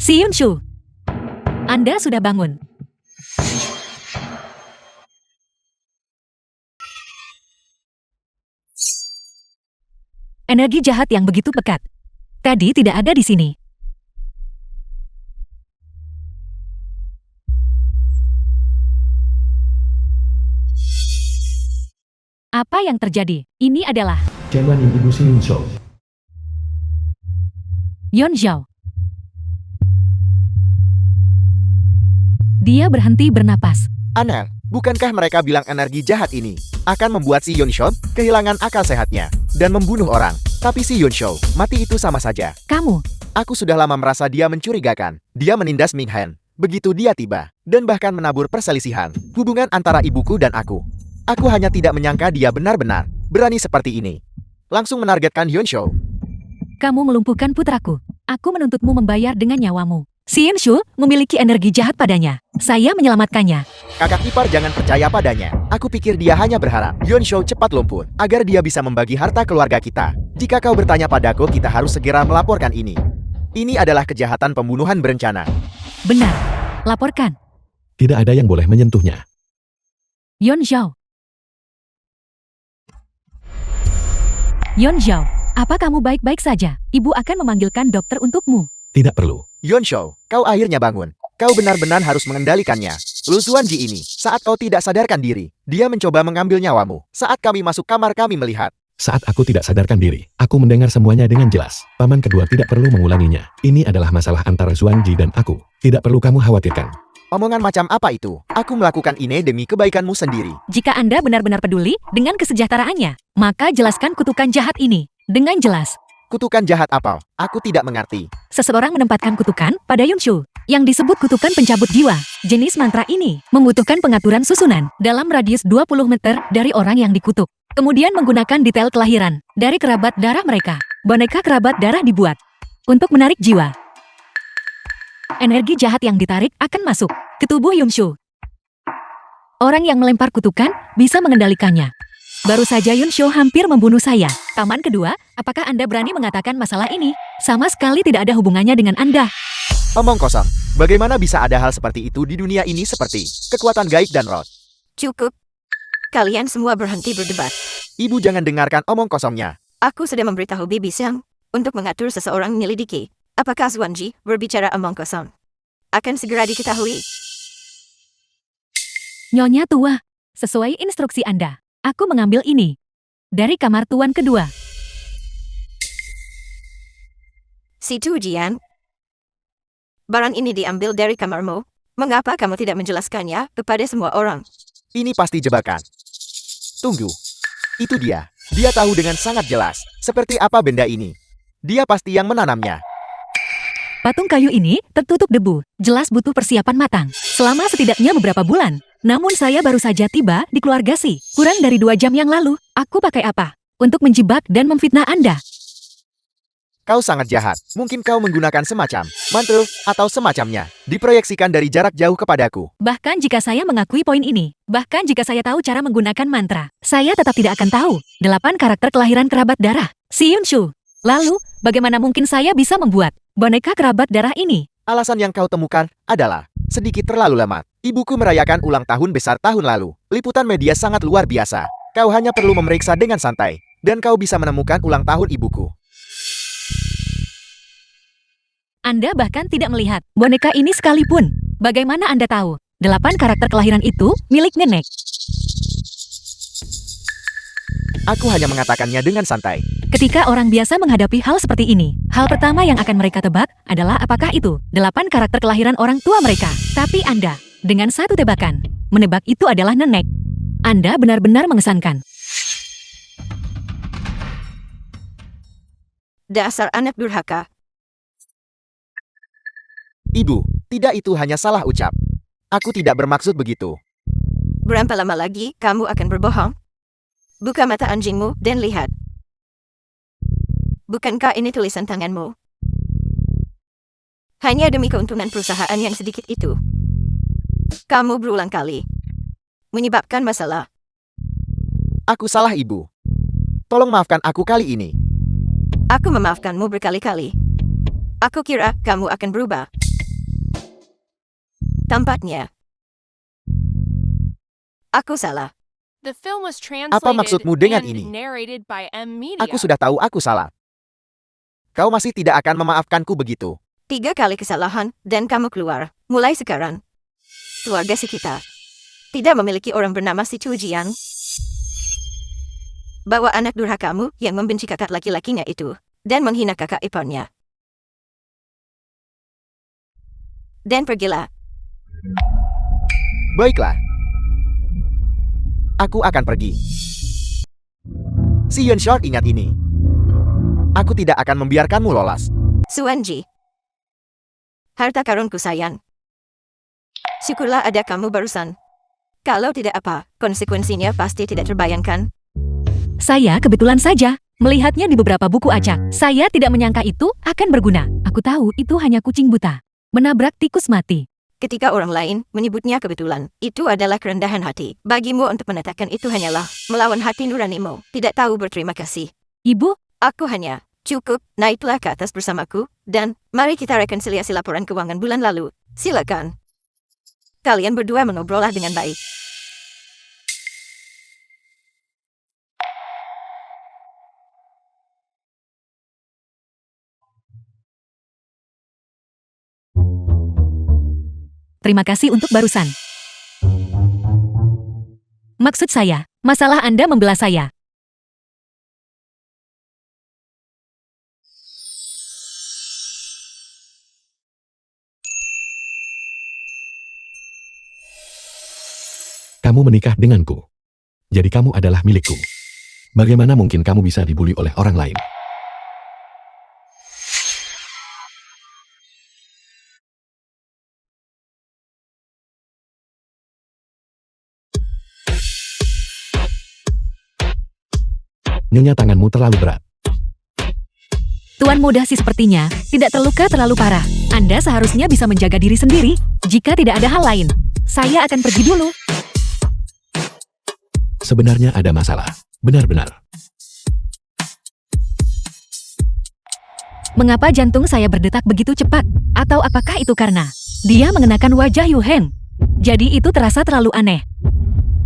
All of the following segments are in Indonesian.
Si Yunshu, Anda sudah bangun. Energi jahat yang begitu pekat. Tadi tidak ada di sini. Apa yang terjadi? Ini adalah Jangan Ibu Si Yunshu. Yon Zhao. Dia berhenti bernapas. Aneh, bukankah mereka bilang energi jahat ini akan membuat si Yunshu kehilangan akal sehatnya dan membunuh orang? Tapi si Yunshu mati itu sama saja. Kamu, Aku sudah lama merasa dia mencurigakan. Dia menindas Ming Han. Begitu dia tiba, dan bahkan menabur perselisihan hubungan antara ibuku dan aku. Aku hanya tidak menyangka dia benar-benar berani seperti ini. Langsung menargetkan Yunshu. kamu melumpuhkan putraku. Aku menuntutmu membayar dengan nyawamu. Si Yunshu memiliki energi jahat padanya. Saya menyelamatkannya. Kakak ipar jangan percaya padanya. Aku pikir dia hanya berharap Yunshu cepat lumpuh agar dia bisa membagi harta keluarga kita. Jika kau bertanya padaku, kita harus segera melaporkan ini. Ini adalah kejahatan pembunuhan berencana. Benar. Laporkan. Tidak ada yang boleh menyentuhnya. Yon Zhao. Yon Zhao, apa kamu baik-baik saja? Ibu akan memanggilkan dokter untukmu. Tidak perlu. Yunshu, kau akhirnya bangun. Kau benar-benar harus mengendalikannya. Lu Zuanji ini, saat kau tidak sadarkan diri, dia mencoba mengambil nyawamu. Saat kami masuk kamar, kami melihat. Saat aku tidak sadarkan diri, aku mendengar semuanya dengan jelas. Paman kedua tidak perlu mengulanginya. Ini adalah masalah antara Zuanji dan aku. Tidak perlu kamu khawatirkan. Omongan macam apa itu? Aku melakukan ini demi kebaikanmu sendiri. Jika Anda benar-benar peduli dengan kesejahteraannya, maka jelaskan kutukan jahat ini dengan jelas. Kutukan jahat apa? Aku tidak mengerti. Seseorang menempatkan kutukan pada Yunshu yang disebut kutukan pencabut jiwa. Jenis mantra ini membutuhkan pengaturan susunan dalam radius 20 meter dari orang yang dikutuk. Kemudian menggunakan detail kelahiran dari kerabat darah mereka. Boneka kerabat darah dibuat untuk menarik jiwa. Energi jahat yang ditarik akan masuk ke tubuh Yunshu. Orang yang melempar kutukan bisa mengendalikannya. Baru saja Yunshu hampir membunuh saya. Taman kedua, apakah Anda berani mengatakan masalah ini? Sama sekali tidak ada hubungannya dengan Anda. Omong kosong. Bagaimana bisa ada hal seperti itu di dunia ini seperti kekuatan gaib dan roh? Cukup. Kalian semua berhenti berdebat. Ibu jangan dengarkan omong kosongnya. Aku sudah memberitahu Bibi Siang untuk mengatur seseorang menyelidiki apakah Zuanji berbicara omong kosong. Akan segera diketahui. Nyonya tua, sesuai instruksi Anda, aku mengambil ini dari kamar tuan kedua. Si Tu Jian, barang ini diambil dari kamarmu. Mengapa kamu tidak menjelaskannya kepada semua orang? Ini pasti jebakan. Tunggu. Itu dia. Dia tahu dengan sangat jelas seperti apa benda ini. Dia pasti yang menanamnya. Patung kayu ini tertutup debu, jelas butuh persiapan matang. Selama setidaknya beberapa bulan. Namun saya baru saja tiba di keluarga Si. Kurang dari 2 jam yang lalu, aku pakai apa? Untuk menjebak dan memfitnah Anda. Kau sangat jahat. Mungkin kau menggunakan semacam mantra atau semacamnya. Diproyeksikan dari jarak jauh kepadaku. Bahkan jika saya mengakui poin ini, bahkan jika saya tahu cara menggunakan mantra, saya tetap tidak akan tahu 8 karakter kelahiran kerabat darah Si Yunshu. Lalu, bagaimana mungkin saya bisa membuat boneka kerabat darah ini? Alasan yang kau temukan adalah sedikit terlalu lama. Ibuku merayakan ulang tahun besar tahun lalu. Liputan media sangat luar biasa. Kau hanya perlu memeriksa dengan santai, dan kau bisa menemukan ulang tahun ibuku. Anda bahkan tidak melihat boneka ini sekalipun. Bagaimana Anda tahu 8 karakter kelahiran itu milik nenek? Aku hanya mengatakannya dengan santai. Ketika orang biasa menghadapi hal seperti ini, hal pertama yang akan mereka tebak adalah apakah itu 8 karakter kelahiran orang tua mereka. Tapi Anda, dengan satu tebakan, menebak itu adalah nenek. Anda benar-benar mengesankan. Dasar anak durhaka. Ibu, tidak, itu hanya salah ucap. Aku tidak bermaksud begitu. Berapa lama lagi kamu akan berbohong? Buka mata anjingmu dan lihat. Bukankah ini tulisan tanganmu? Hanya demi keuntungan perusahaan yang sedikit itu. Kamu berulang kali menyebabkan masalah. Aku salah, Ibu. Tolong maafkan aku kali ini. Aku memaafkanmu berkali-kali. Aku kira kamu akan berubah. Tampaknya aku salah. The film was Apa maksudmu dengan translated ini? and narrated by M Media. Aku sudah tahu aku salah. Kau masih tidak akan memaafkanku begitu. 3 kali kesalahan, dan kamu keluar. Mulai sekarang. Keluarga sekitar tidak memiliki orang bernama si Tujian. Bawa anak durhakamu yang membenci kakak laki-lakinya itu, dan menghina kakak iparnya. Dan pergilah. Baiklah. Aku akan pergi. Si Yun Short ingat ini. Aku tidak akan membiarkanmu lolos. Suanji. Harta karunku sayang. Syukurlah ada kamu barusan. Kalau tidak apa, konsekuensinya pasti tidak terbayangkan. Saya kebetulan saja melihatnya di beberapa buku acak. Saya tidak menyangka itu akan berguna. Aku tahu itu hanya kucing buta. Menabrak tikus mati. Ketika orang lain menyebutnya kebetulan, itu adalah kerendahan hati. Bagimu untuk menetapkan itu hanyalah melawan hati nuranimu. Tidak tahu berterima kasih. Ibu, Aku hanya cukup naiklah ke atas bersamaku, dan mari kita rekonsiliasi laporan keuangan bulan lalu. Silakan. Kalian berdua mengobrollah dengan baik. terima kasih untuk barusan. Maksud saya, masalah Anda membelah saya. Kamu menikah denganku. Jadi kamu adalah milikku. Bagaimana mungkin kamu bisa dibully oleh orang lain? Nyonya, tanganmu terlalu berat. Tuan muda sih sepertinya tidak terluka terlalu parah. Anda seharusnya bisa menjaga diri sendiri. Jika tidak ada hal lain, saya akan pergi dulu. Sebenarnya ada masalah. Benar-benar. Mengapa jantung saya berdetak begitu cepat? Atau apakah itu karena dia mengenakan wajah Yu Heng? Jadi itu terasa terlalu aneh.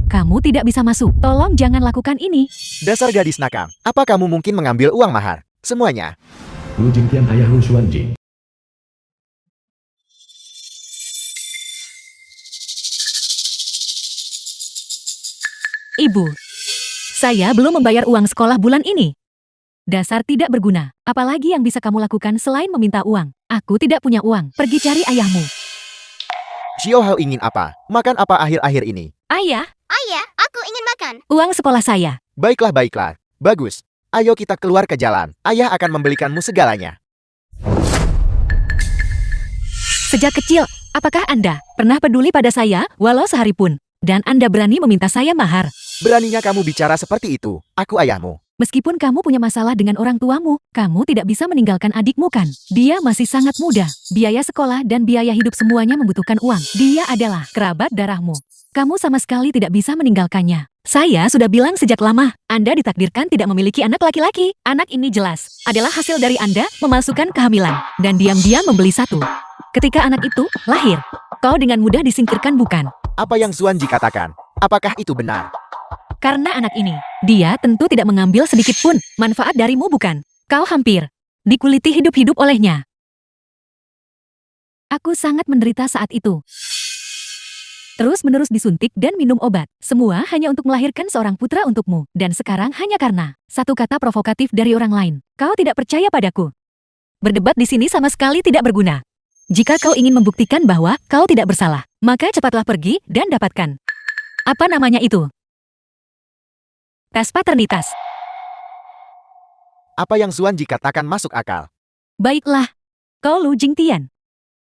Kamu tidak bisa masuk. Tolong jangan lakukan ini. Dasar gadis nakal. Apa kamu mungkin mengambil uang mahar? Semuanya. Lu Jingtian ayah Lu Xuanji. Ibu, saya belum membayar uang sekolah bulan ini. Dasar tidak berguna. Apalagi yang bisa kamu lakukan selain meminta uang? Aku tidak punya uang. Pergi cari ayahmu. Xiao Hao ingin apa? Makan apa akhir-akhir ini? Ayah, Ayah, aku ingin makan. uang sekolah saya. Baiklah, baiklah. Bagus. Ayo kita keluar ke jalan. Ayah akan membelikanmu segalanya. Sejak kecil, apakah Anda pernah peduli pada saya walau sehari pun? Dan Anda berani meminta saya mahar? Beraninya kamu bicara seperti itu. Aku ayahmu. Meskipun kamu punya masalah dengan orang tuamu, kamu tidak bisa meninggalkan adikmu kan? Dia masih sangat muda. Biaya sekolah dan biaya hidup semuanya membutuhkan uang. Dia adalah kerabat darahmu. Kamu sama sekali tidak bisa meninggalkannya. Saya sudah bilang sejak lama, Anda ditakdirkan tidak memiliki anak laki-laki. Anak ini jelas adalah hasil dari Anda memasukkan kehamilan dan diam-diam membeli satu. Ketika anak itu lahir, kau dengan mudah disingkirkan bukan? Apa yang Xuanji katakan? Apakah itu benar? Karena anak ini, dia tentu tidak mengambil sedikit pun manfaat darimu bukan? Kau hampir dikuliti hidup-hidup olehnya. Aku sangat menderita saat itu. Terus-menerus disuntik dan minum obat. Semua hanya untuk melahirkan seorang putra untukmu. Dan sekarang hanya karena satu kata provokatif dari orang lain. Kau tidak percaya padaku. Berdebat di sini sama sekali tidak berguna. Jika kau ingin membuktikan bahwa kau tidak bersalah, maka cepatlah pergi dan dapatkan. Apa namanya itu? Tes paternitas. Apa yang Xuanji katakan masuk akal. Baiklah. Kau Lu Jingtian.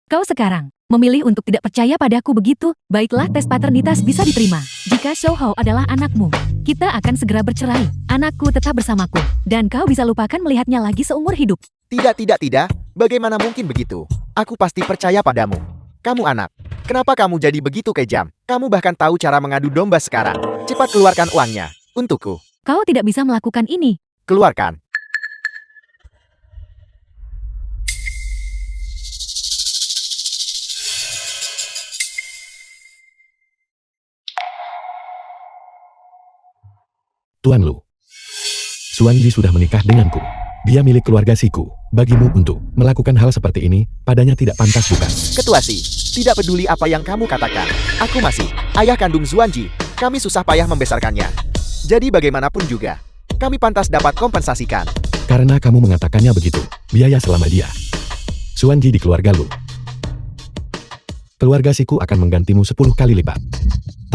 Kau sekarang memilih untuk tidak percaya padaku begitu. Baiklah, tes paternitas bisa diterima. Jika Xiao Hao adalah anakmu, kita akan segera bercerai. Anakku tetap bersamaku. Dan kau bisa lupakan melihatnya lagi seumur hidup. Tidak, tidak, tidak. Bagaimana mungkin begitu? Aku pasti percaya padamu. Kamu anak. Kenapa kamu jadi begitu kejam? Kamu bahkan tahu cara mengadu domba sekarang. Cepat keluarkan uangnya. Untukku. Kau tidak bisa melakukan ini. Keluarkan. Tuan Lu. Xuanji sudah menikah denganku. Dia milik keluarga Siku. Bagimu untuk melakukan hal seperti ini, padanya tidak pantas bukan? Ketua Si, tidak peduli apa yang kamu katakan. Aku masih ayah kandung Xuanji. Kami susah payah membesarkannya. Jadi bagaimanapun juga, kami pantas dapat kompensasikan. Karena kamu mengatakannya begitu, biaya selama dia Xuanji di keluarga Lu. Keluarga Siku akan menggantimu 10 kali lipat.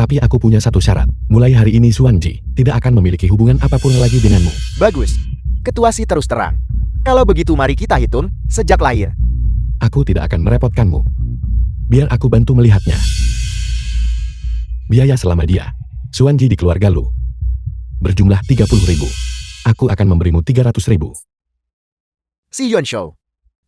Tapi aku punya satu syarat. Mulai hari ini Xuanji tidak akan memiliki hubungan apapun lagi denganmu. Bagus. Ketua Si terus terang. Kalau begitu mari kita hitung sejak lahir. Aku tidak akan merepotkanmu. Biar aku bantu melihatnya. Biaya selama dia Xuanji di keluarga Lu berjumlah 30.000. Aku akan memberimu 300.000. Si Yuanshou.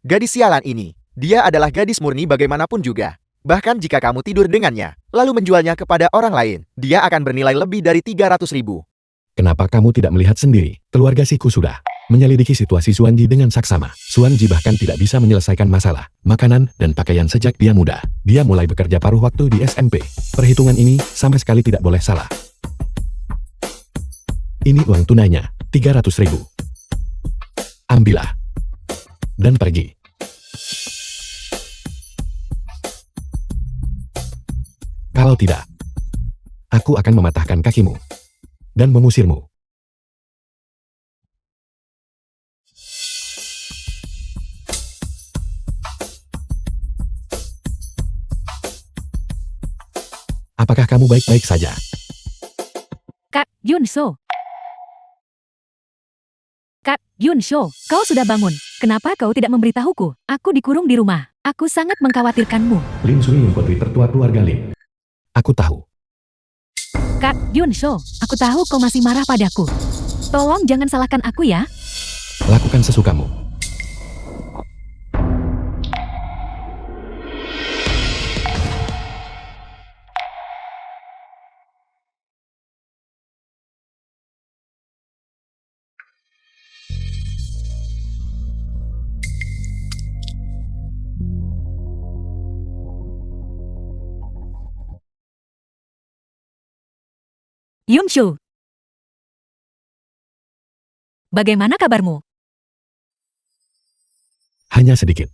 Gadis sialan ini, dia adalah gadis murni bagaimanapun juga. Bahkan jika kamu tidur dengannya, lalu menjualnya kepada orang lain, dia akan bernilai lebih dari 300.000. Kenapa kamu tidak melihat sendiri? Keluarga Siku sudah menyelidiki situasi Xuanji dengan saksama. Xuanji bahkan tidak bisa menyelesaikan masalah makanan dan pakaian sejak dia muda. Dia mulai bekerja paruh waktu di SMP. Perhitungan ini sama sekali tidak boleh salah. Ini uang tunainya, 300.000. Ambillah. Dan pergi. Kalau tidak, aku akan mematahkan kakimu dan mengusirmu. Apakah kamu baik-baik saja? Kak Yunsho. Kak Yunsho, kau sudah bangun. Kenapa kau tidak memberitahuku? Aku dikurung di rumah. Aku sangat mengkhawatirkanmu. Lin Sui, putri tertua keluarga Lin. Aku tahu. Kak Yunsho, aku tahu kau masih marah padaku. Tolong jangan salahkan aku ya. Lakukan sesukamu. Yunsho. Bagaimana kabarmu? Hanya sedikit.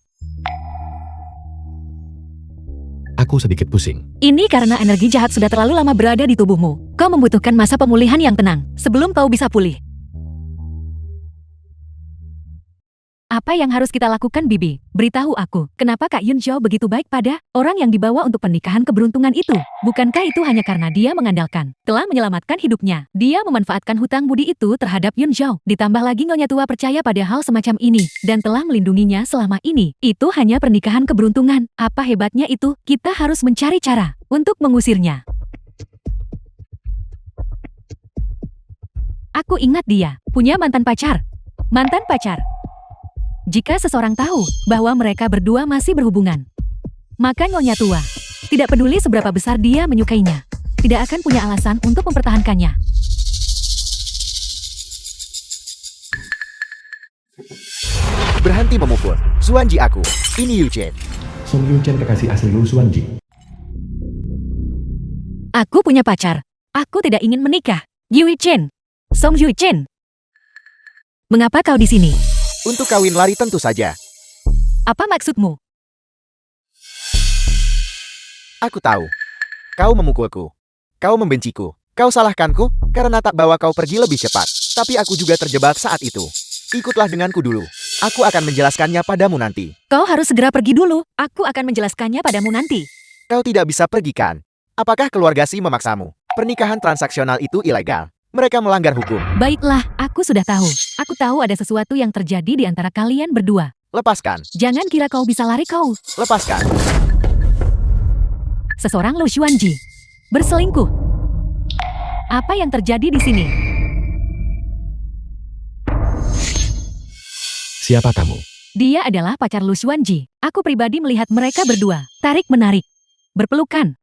Aku sedikit pusing. Ini karena energi jahat sudah terlalu lama berada di tubuhmu. Kau membutuhkan masa pemulihan yang tenang sebelum kau bisa pulih. Apa yang harus kita lakukan, Bibi? Beritahu aku, kenapa Kak Yunsho begitu baik pada orang yang dibawa untuk pernikahan keberuntungan itu? Bukankah itu hanya karena dia mengandalkan, telah menyelamatkan hidupnya? Dia memanfaatkan hutang budi itu terhadap Yunsho. Ditambah lagi Nyonya Tua percaya pada hal semacam ini, dan telah melindunginya selama ini. Itu hanya pernikahan keberuntungan. Apa hebatnya itu? Kita harus mencari cara untuk mengusirnya. Aku ingat dia punya mantan pacar. Mantan pacar. Jika seseorang tahu bahwa mereka berdua masih berhubungan, maka Nyonya Tua, tidak peduli seberapa besar dia menyukainya, tidak akan punya alasan untuk mempertahankannya. Berhenti memukul. Xuanji aku. Ini Yu Chen. Song Yu Chen, kekasih asli Lu Xuanji. Aku punya pacar. Aku tidak ingin menikah. Yu Chen. Song Yu Chen. Mengapa kau di sini? Untuk kawin lari tentu saja. Apa maksudmu? Aku tahu. Kau memukulku. Kau membenciku. Kau salahkanku karena tak bawa kau pergi lebih cepat. Tapi aku juga terjebak saat itu. Ikutlah denganku dulu. Aku akan menjelaskannya padamu nanti. Kau harus segera pergi dulu. Aku akan menjelaskannya padamu nanti. Kau tidak bisa pergi kan? Apakah keluarga Si memaksamu? Pernikahan transaksional itu ilegal. Mereka melanggar hukum. Baiklah, aku sudah tahu. Aku tahu ada sesuatu yang terjadi di antara kalian berdua. Lepaskan. Jangan kira kau bisa lari kau. Lepaskan. Seseorang Lu Xuanji berselingkuh. Apa yang terjadi di sini? Siapa kamu? Dia adalah pacar Lu Xuanji. Aku pribadi melihat mereka berdua tarik-menarik, berpelukan.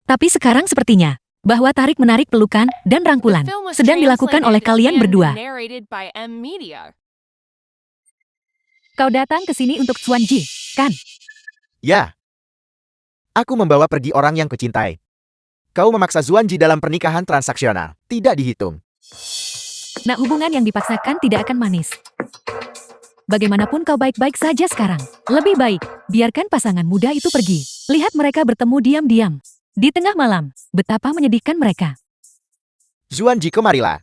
Tapi sekarang sepertinya bahwa tarik-menarik pelukan dan rangkulan The film was sedang dilakukan oleh translated kalian and berdua. narrated by M Media. Kau datang ke sini untuk Xuanji, kan? Ya. Aku membawa pergi orang yang kucintai. Kau memaksa Xuanji dalam pernikahan transaksional. Tidak dihitung. Nah, hubungan yang dipaksakan tidak akan manis. Bagaimanapun kau baik-baik saja sekarang. Lebih baik, biarkan pasangan muda itu pergi. Lihat mereka bertemu diam-diam. Di tengah malam, betapa menyedihkan mereka. Zuanji, kemarilah.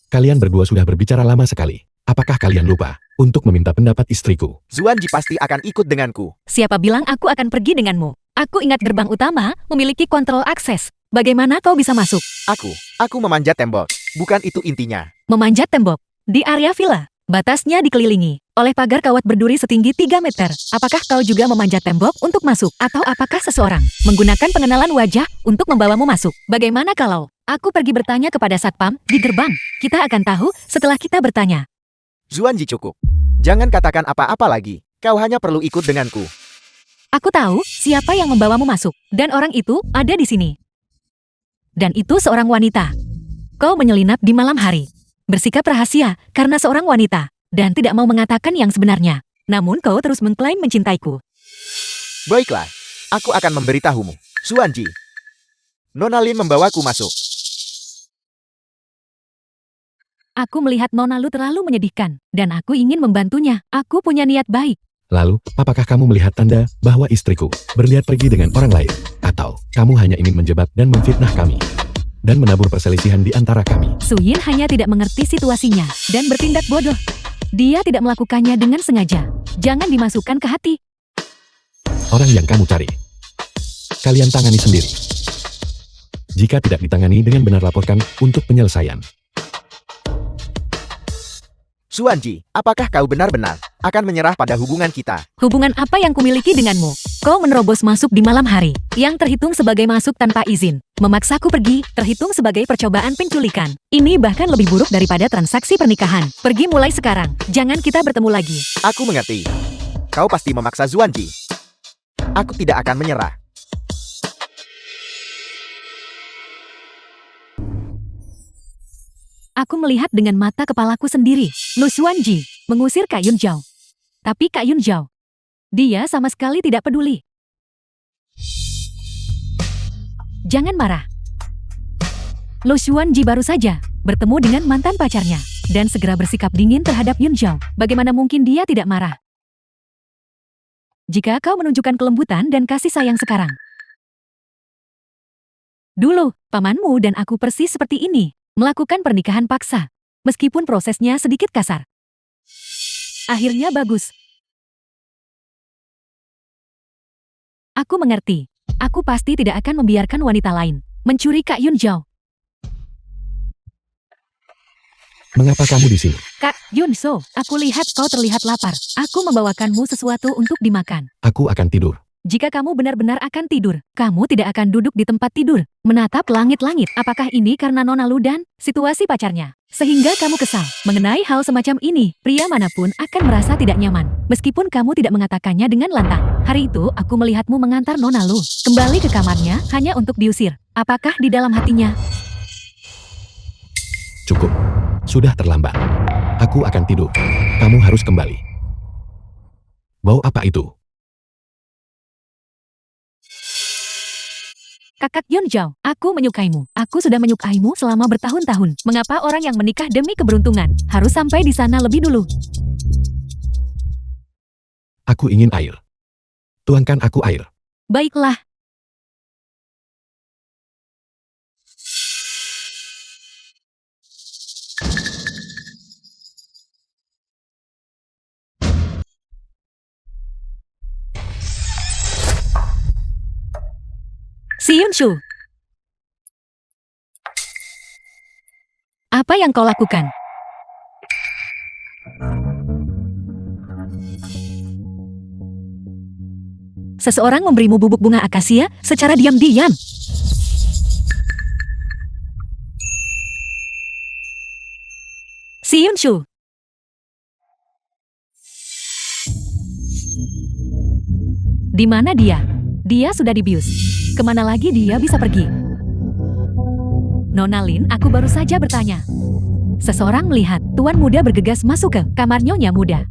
Kalian berdua sudah berbicara lama sekali. Apakah kalian lupa untuk meminta pendapat istriku? Zuanji pasti akan ikut denganku. Siapa bilang aku akan pergi denganmu? Aku ingat gerbang utama memiliki kontrol akses. Bagaimana kau bisa masuk? Aku memanjat tembok. Bukan itu intinya. Memanjat tembok. Di area villa. Batasnya dikelilingi oleh pagar kawat berduri setinggi 3 meter. Apakah kau juga memanjat tembok untuk masuk? Atau apakah seseorang menggunakan pengenalan wajah untuk membawamu masuk? Bagaimana kalau aku pergi bertanya kepada satpam di gerbang? Kita akan tahu setelah kita bertanya. Zuanji, cukup. Jangan katakan apa-apa lagi. Kau hanya perlu ikut denganku. Aku tahu siapa yang membawamu masuk. Dan orang itu ada di sini. Dan itu seorang wanita. Kau menyelinap di malam hari. Bersikap rahasia karena seorang wanita. Dan tidak mau mengatakan yang sebenarnya. Namun kau terus mengklaim mencintaiku. Baiklah, aku akan memberitahumu. Zuanji, Nona Lin membawaku masuk. Aku melihat Nona Lu terlalu menyedihkan. Dan aku ingin membantunya. Aku punya niat baik. Lalu, apakah kamu melihat tanda bahwa istriku berniat pergi dengan orang lain? Atau kamu hanya ingin menjebak dan memfitnah kami? Dan menabur perselisihan di antara kami. Su Yin hanya tidak mengerti situasinya dan bertindak bodoh. Dia tidak melakukannya dengan sengaja. Jangan dimasukkan ke hati. Orang yang kamu cari, kalian tangani sendiri. Jika tidak ditangani dengan benar, laporkan untuk penyelesaian. Zuanji, apakah kau benar-benar akan menyerah pada hubungan kita? Hubungan apa yang kumiliki denganmu? Kau menerobos masuk di malam hari, yang terhitung sebagai masuk tanpa izin. Memaksaku pergi, terhitung sebagai percobaan penculikan. Ini bahkan lebih buruk daripada transaksi pernikahan. Pergi mulai sekarang, jangan kita bertemu lagi. Aku mengerti. Kau pasti memaksa Zuanji. Aku tidak akan menyerah. Aku melihat dengan mata kepalaku sendiri. Lu Xuanji mengusir Kak Yun Zhao. Tapi Kak Yun Zhao, dia sama sekali tidak peduli. Jangan marah. Lu Xuanji baru saja bertemu dengan mantan pacarnya dan segera bersikap dingin terhadap Yun Zhao. Bagaimana mungkin dia tidak marah? Jika kau menunjukkan kelembutan dan kasih sayang sekarang. Dulu, pamanmu dan aku persis seperti ini. Melakukan pernikahan paksa, meskipun prosesnya sedikit kasar. Akhirnya bagus. Aku mengerti. Aku pasti tidak akan membiarkan wanita lain mencuri Kak Yun Zhao. Mengapa kamu di sini? Kak Yun So, aku lihat kau terlihat lapar. Aku membawakanmu sesuatu untuk dimakan. Aku akan tidur. Jika kamu benar-benar akan tidur, kamu tidak akan duduk di tempat tidur, menatap langit-langit. Apakah ini karena Nona Lu dan situasi pacarnya? Sehingga kamu kesal. Mengenai hal semacam ini, pria manapun akan merasa tidak nyaman, meskipun kamu tidak mengatakannya dengan lantang. Hari itu, aku melihatmu mengantar Nona Lu kembali ke kamarnya hanya untuk diusir. Apakah di dalam hatinya? Cukup. Sudah terlambat. Aku akan tidur. Kamu harus kembali. Bau apa itu? Kakak Yun Zhao, aku menyukaimu. Aku sudah menyukaimu selama bertahun-tahun. Mengapa orang yang menikah demi keberuntungan harus sampai di sana lebih dulu? Aku ingin air. Tuangkan aku air. Baiklah. Si Yunshu, apa yang kau lakukan? Seseorang memberimu bubuk bunga akasia secara diam-diam. Si Yunshu. Di mana dia? Dia sudah dibius. Kemana lagi dia bisa pergi? Nona Lin, aku baru saja bertanya. Seseorang melihat tuan muda bergegas masuk ke kamar Nyonya Muda.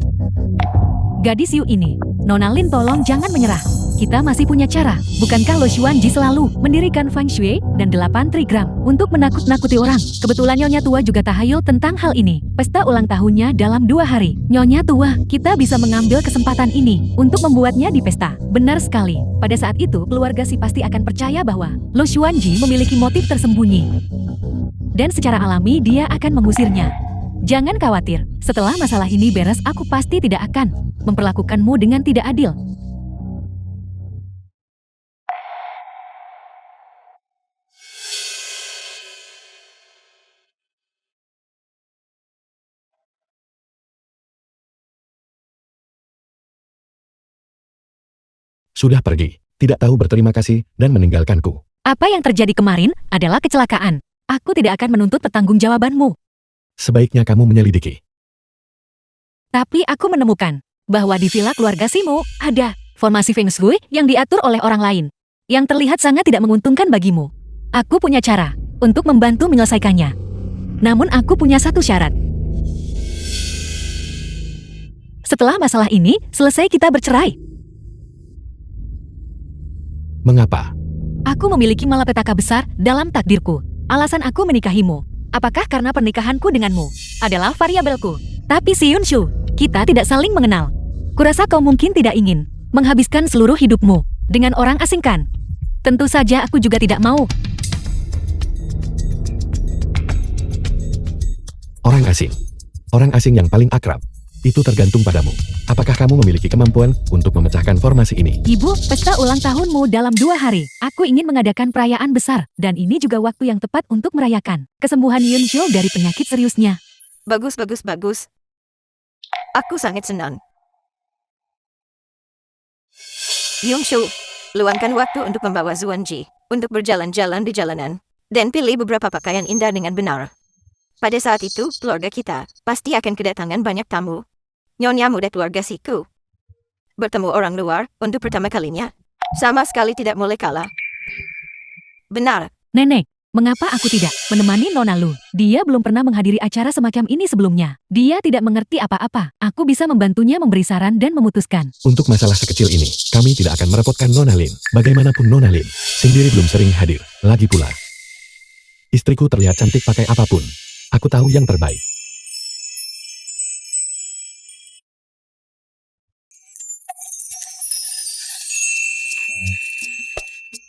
Gadis Yu ini, Nona Lin, tolong jangan menyerah. kita masih punya cara. Bukankah Lo Xuanji selalu mendirikan Feng Shui dan 8 trigram untuk menakut-nakuti orang? Kebetulan Nyonya Tua juga tahayul tentang hal ini. Pesta ulang tahunnya dalam 2 hari. Nyonya Tua, kita bisa mengambil kesempatan ini untuk membuatnya di pesta. Benar sekali. Pada saat itu, keluarga Si pasti akan percaya bahwa Lo Xuanji memiliki motif tersembunyi. Dan secara alami dia akan mengusirnya. Jangan khawatir, setelah masalah ini beres aku pasti tidak akan memperlakukanmu dengan tidak adil. Sudah pergi, tidak tahu berterima kasih, dan meninggalkanku. Apa yang terjadi kemarin adalah kecelakaan. Aku tidak akan menuntut pertanggungjawabanmu. Sebaiknya kamu menyelidiki. Tapi aku menemukan bahwa di villa keluarga Simu ada formasi Feng Shui yang diatur oleh orang lain, yang terlihat sangat tidak menguntungkan bagimu. Aku punya cara untuk membantu menyelesaikannya. Namun aku punya satu syarat. Setelah masalah ini selesai kita bercerai. Mengapa? Aku memiliki malapetaka besar dalam takdirku. Alasan aku menikahimu. Apakah karena pernikahanku denganmu adalah variabelku? Tapi Si Yunshu, kita tidak saling mengenal. Kurasa kau mungkin tidak ingin menghabiskan seluruh hidupmu dengan orang asing kan? Tentu saja aku juga tidak mau. Orang asing. Orang asing yang paling akrab. Itu tergantung padamu. Apakah kamu memiliki kemampuan untuk memecahkan formasi ini? Ibu, pesta ulang tahunmu dalam 2 hari. Aku ingin mengadakan perayaan besar, dan ini juga waktu yang tepat untuk merayakan kesembuhan Yunshu dari penyakit seriusnya. Bagus, bagus, bagus. Aku sangat senang. Yunshu, luangkan waktu untuk membawa Xuanji untuk berjalan-jalan di jalanan, dan pilih beberapa pakaian indah dengan benar. Pada saat itu, keluarga kita pasti akan kedatangan banyak tamu. Nyonya muda keluarga Siku bertemu orang luar untuk pertama kalinya. Sama sekali tidak boleh kalah. Benar. Nenek, mengapa aku tidak menemani Nona Lu? Dia belum pernah menghadiri acara semacam ini sebelumnya. Dia tidak mengerti apa-apa. Aku bisa membantunya memberi saran dan memutuskan. Untuk masalah sekecil ini, kami tidak akan merepotkan Nona Lin. Bagaimanapun Nona Lin sendiri belum sering hadir. Lagi pula, istriku terlihat cantik pakai apapun. Aku tahu yang terbaik.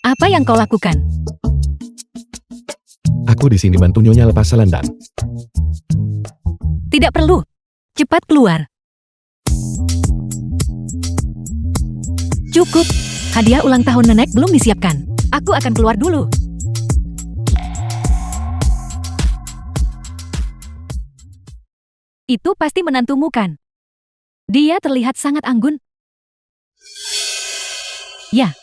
Apa yang kau lakukan? Aku di sini bantu Nyonya lepas selendang. Tidak perlu. Cepat keluar. Cukup. Hadiah ulang tahun nenek belum disiapkan. Aku akan keluar dulu. Itu pasti menantumu kan? Dia terlihat sangat anggun. Ya.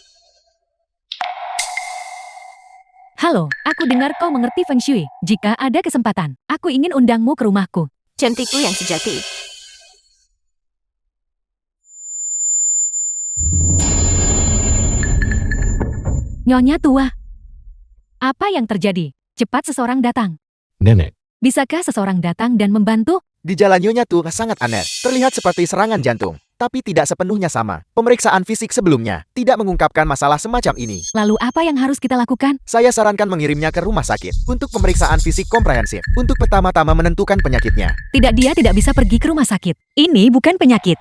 Halo, aku dengar kau mengerti Feng Shui. Jika ada kesempatan, aku ingin undangmu ke rumahku. Cantikku yang sejati. Nyonya Tua. Apa yang terjadi? Cepat seseorang datang. Nenek, Bisakah seseorang datang dan membantu? Di jalan Nyonya Tua sangat aneh. Terlihat seperti serangan jantung, tapi tidak sepenuhnya sama. Pemeriksaan fisik sebelumnya tidak mengungkapkan masalah semacam ini. Lalu apa yang harus kita lakukan? Saya sarankan mengirimnya ke rumah sakit untuk pemeriksaan fisik komprehensif untuk pertama-tama menentukan penyakitnya. Tidak, dia tidak bisa pergi ke rumah sakit. Ini bukan penyakit.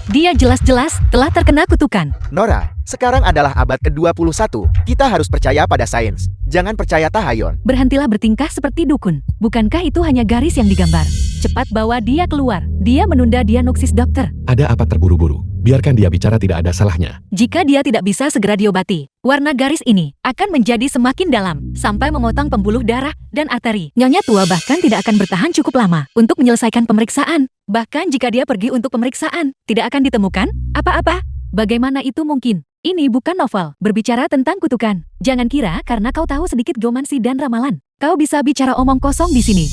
Dia jelas-jelas telah terkena kutukan. Nora, sekarang adalah abad ke-21. Kita harus percaya pada sains. Jangan percaya tahayul. Berhentilah bertingkah seperti dukun. Bukankah itu hanya garis yang digambar? Cepat bawa dia keluar. Dia menunda diagnosis dokter. ada apa terburu-buru? Biarkan dia bicara, tidak ada salahnya. Jika dia tidak bisa segera diobati, warna garis ini akan menjadi semakin dalam, sampai memotong pembuluh darah dan arteri. Nyonya Tua bahkan tidak akan bertahan cukup lama untuk menyelesaikan pemeriksaan. Bahkan jika dia pergi untuk pemeriksaan, tidak akan ditemukan apa-apa. Bagaimana itu mungkin? Ini bukan novel berbicara tentang kutukan. Jangan kira karena kau tahu sedikit geomansi dan ramalan, kau bisa bicara omong kosong di sini.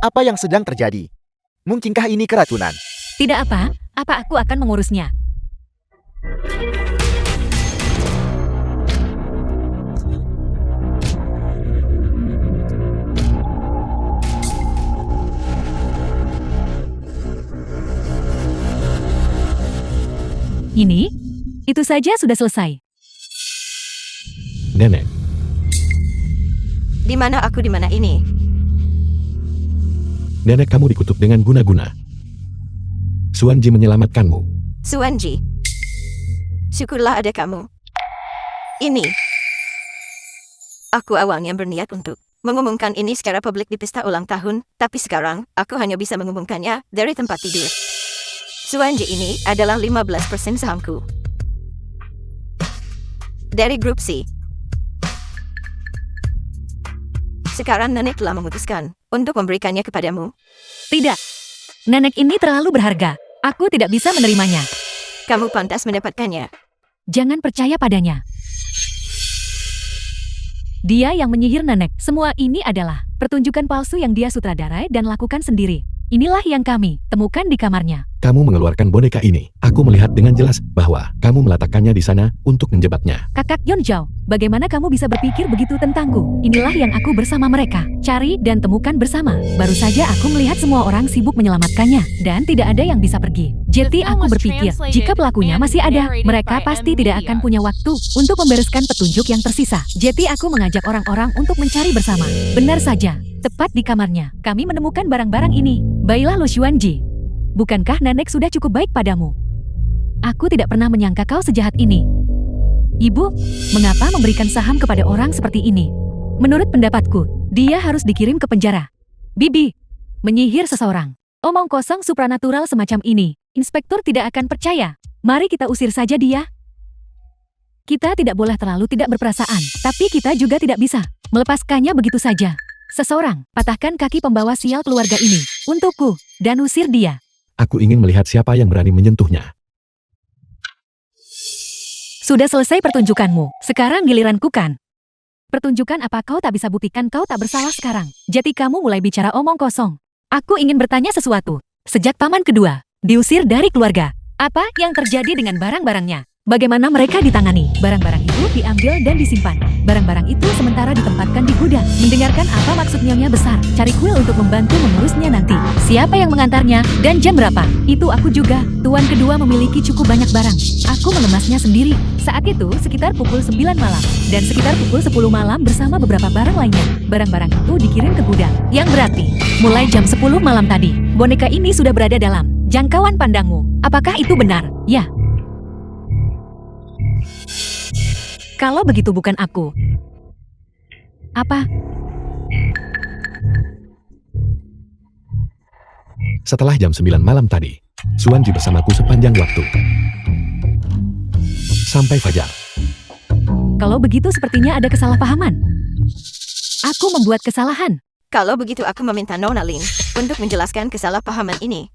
Apa yang sedang terjadi? Mungkinkah ini keracunan? Tidak apa aku akan mengurusnya. Ini? Itu saja sudah selesai. Nenek, Di mana aku di mana ini? nenek kamu dikutuk dengan guna-guna. Suanji menyelamatkanmu. Suanji. Syukurlah ada kamu. Ini. Aku awalnya berniat untuk mengumumkan ini secara publik di pesta ulang tahun, tapi sekarang aku hanya bisa mengumumkannya dari tempat tidur. Suanji ini adalah 15% sahamku. Dari grup C. Sekarang nenek telah memutuskan untuk memberikannya kepadamu. Tidak. Nenek ini terlalu berharga. Aku tidak bisa menerimanya. Kamu pantas mendapatkannya. Jangan percaya padanya. Dia yang menyihir nenek. Semua ini adalah pertunjukan palsu yang dia sutradarai dan lakukan sendiri. Inilah yang kami temukan di kamarnya. Kamu mengeluarkan boneka ini. Aku melihat dengan jelas bahwa kamu meletakkannya di sana untuk menjebaknya. Kakak Yeonjao, bagaimana kamu bisa berpikir begitu tentangku? Inilah yang aku bersama mereka. Cari dan temukan bersama. Baru saja aku melihat semua orang sibuk menyelamatkannya. Dan tidak ada yang bisa pergi. Jadi aku berpikir, jika pelakunya masih ada, mereka pasti tidak akan punya waktu untuk membereskan petunjuk yang tersisa. Jadi aku mengajak orang-orang untuk mencari bersama. Benar saja, tepat di kamarnya, kami menemukan barang-barang ini. Baiklah Lo Xuanji. Bukankah nenek sudah cukup baik padamu? Aku tidak pernah menyangka kau sejahat ini. Ibu, mengapa memberikan saham kepada orang seperti ini? Menurut pendapatku, dia harus dikirim ke penjara. Bibi, menyihir seseorang. Omong kosong supranatural semacam ini, inspektur tidak akan percaya. Mari kita usir saja dia. Kita tidak boleh terlalu tidak berperasaan, tapi kita juga tidak bisa melepaskannya begitu saja. Seseorang, patahkan kaki pembawa sial keluarga ini, untukku, dan usir dia. Aku ingin melihat siapa yang berani menyentuhnya. Sudah selesai pertunjukanmu, sekarang giliranku kan. Pertunjukan apa kau tak bisa buktikan kau tak bersalah sekarang. Jadi kamu mulai bicara omong kosong. Aku ingin bertanya sesuatu. Sejak paman kedua diusir dari keluarga, apa yang terjadi dengan barang-barangnya? Bagaimana mereka ditangani? Barang-barang itu diambil dan disimpan. Barang-barang itu sementara ditempatkan di gudang. Mendengarkan apa maksud nyonya besar? Cari kuil untuk membantu mengurusnya nanti. Siapa yang mengantarnya? Dan jam berapa? Itu aku juga. Tuan kedua memiliki cukup banyak barang. Aku mengemasnya sendiri. Saat itu sekitar pukul 9 malam. Dan sekitar pukul 10 malam bersama beberapa barang lainnya. Barang-barang itu dikirim ke gudang. Yang berarti, mulai jam 10 malam tadi, boneka ini sudah berada dalam jangkauan pandangmu. Apakah itu benar? Ya. Kalau begitu bukan aku. Apa? Setelah jam 9 malam tadi, Suanji bersamaku sepanjang waktu. Sampai fajar. Kalau begitu sepertinya ada kesalahpahaman. Aku membuat kesalahan. Kalau begitu aku meminta Nona Lin untuk menjelaskan kesalahpahaman ini.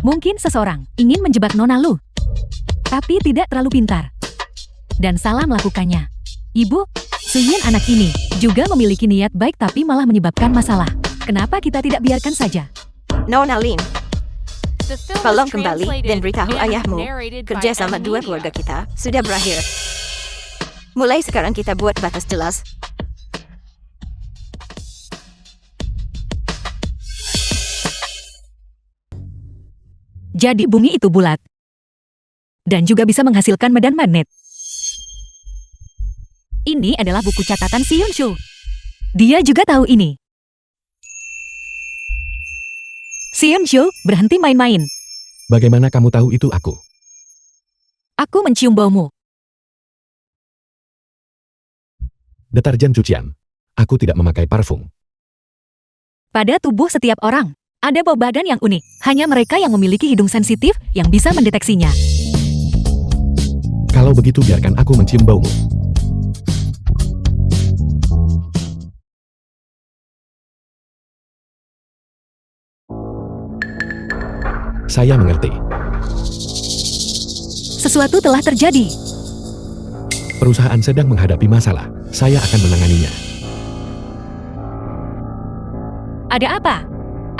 Mungkin seseorang ingin menjebak Nona Lu, tapi tidak terlalu pintar. Dan salah melakukannya. Ibu, Suyin anak ini juga memiliki niat baik tapi malah menyebabkan masalah. Kenapa kita tidak biarkan saja? Nona Lin, The film was tolong kembali translated dan beritahu and ayahmu, narrated by kerja sama M dua Media. keluarga kita sudah berakhir. Mulai sekarang kita buat batas jelas. Jadi bumi itu bulat. Dan juga bisa menghasilkan medan magnet. Ini adalah buku catatan Si Yunshu. Dia juga tahu ini. Si Yunshu, berhenti main-main. Bagaimana kamu tahu itu aku? Aku mencium baumu. Deterjen cucian. Aku tidak memakai parfum. Pada tubuh setiap orang, ada bau badan yang unik. Hanya mereka yang memiliki hidung sensitif yang bisa mendeteksinya. Kalau begitu biarkan aku mencium baumu. Saya mengerti. Sesuatu telah terjadi. Perusahaan sedang menghadapi masalah. Saya akan menanganinya. Ada apa?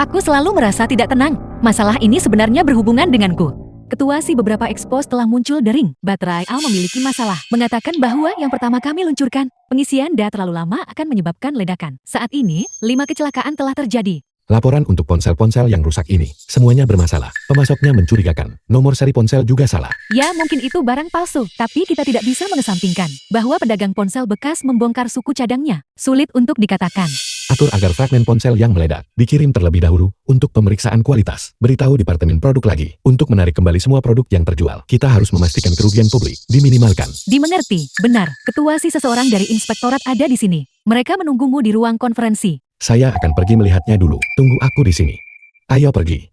Aku selalu merasa tidak tenang. Masalah ini sebenarnya berhubungan denganku. Ketua si beberapa ekspos telah muncul dering. Baterai Al memiliki masalah. Mengatakan bahwa yang pertama kami luncurkan, pengisian data terlalu lama akan menyebabkan ledakan. Saat ini, 5 kecelakaan telah terjadi. Laporan untuk ponsel-ponsel yang rusak ini, semuanya bermasalah. Pemasoknya mencurigakan. Nomor seri ponsel juga salah. Ya, mungkin itu barang palsu, tapi kita tidak bisa mengesampingkan bahwa pedagang ponsel bekas membongkar suku cadangnya. Sulit untuk dikatakan. Atur agar fragmen ponsel yang meledak dikirim terlebih dahulu untuk pemeriksaan kualitas. Beritahu Departemen Produk lagi untuk menarik kembali semua produk yang terjual. Kita harus memastikan kerugian publik diminimalkan. Dimengerti, benar. Ketua si seseorang dari inspektorat ada di sini. Mereka menunggumu di ruang konferensi. Saya akan pergi melihatnya dulu. Tunggu aku di sini. Ayo pergi.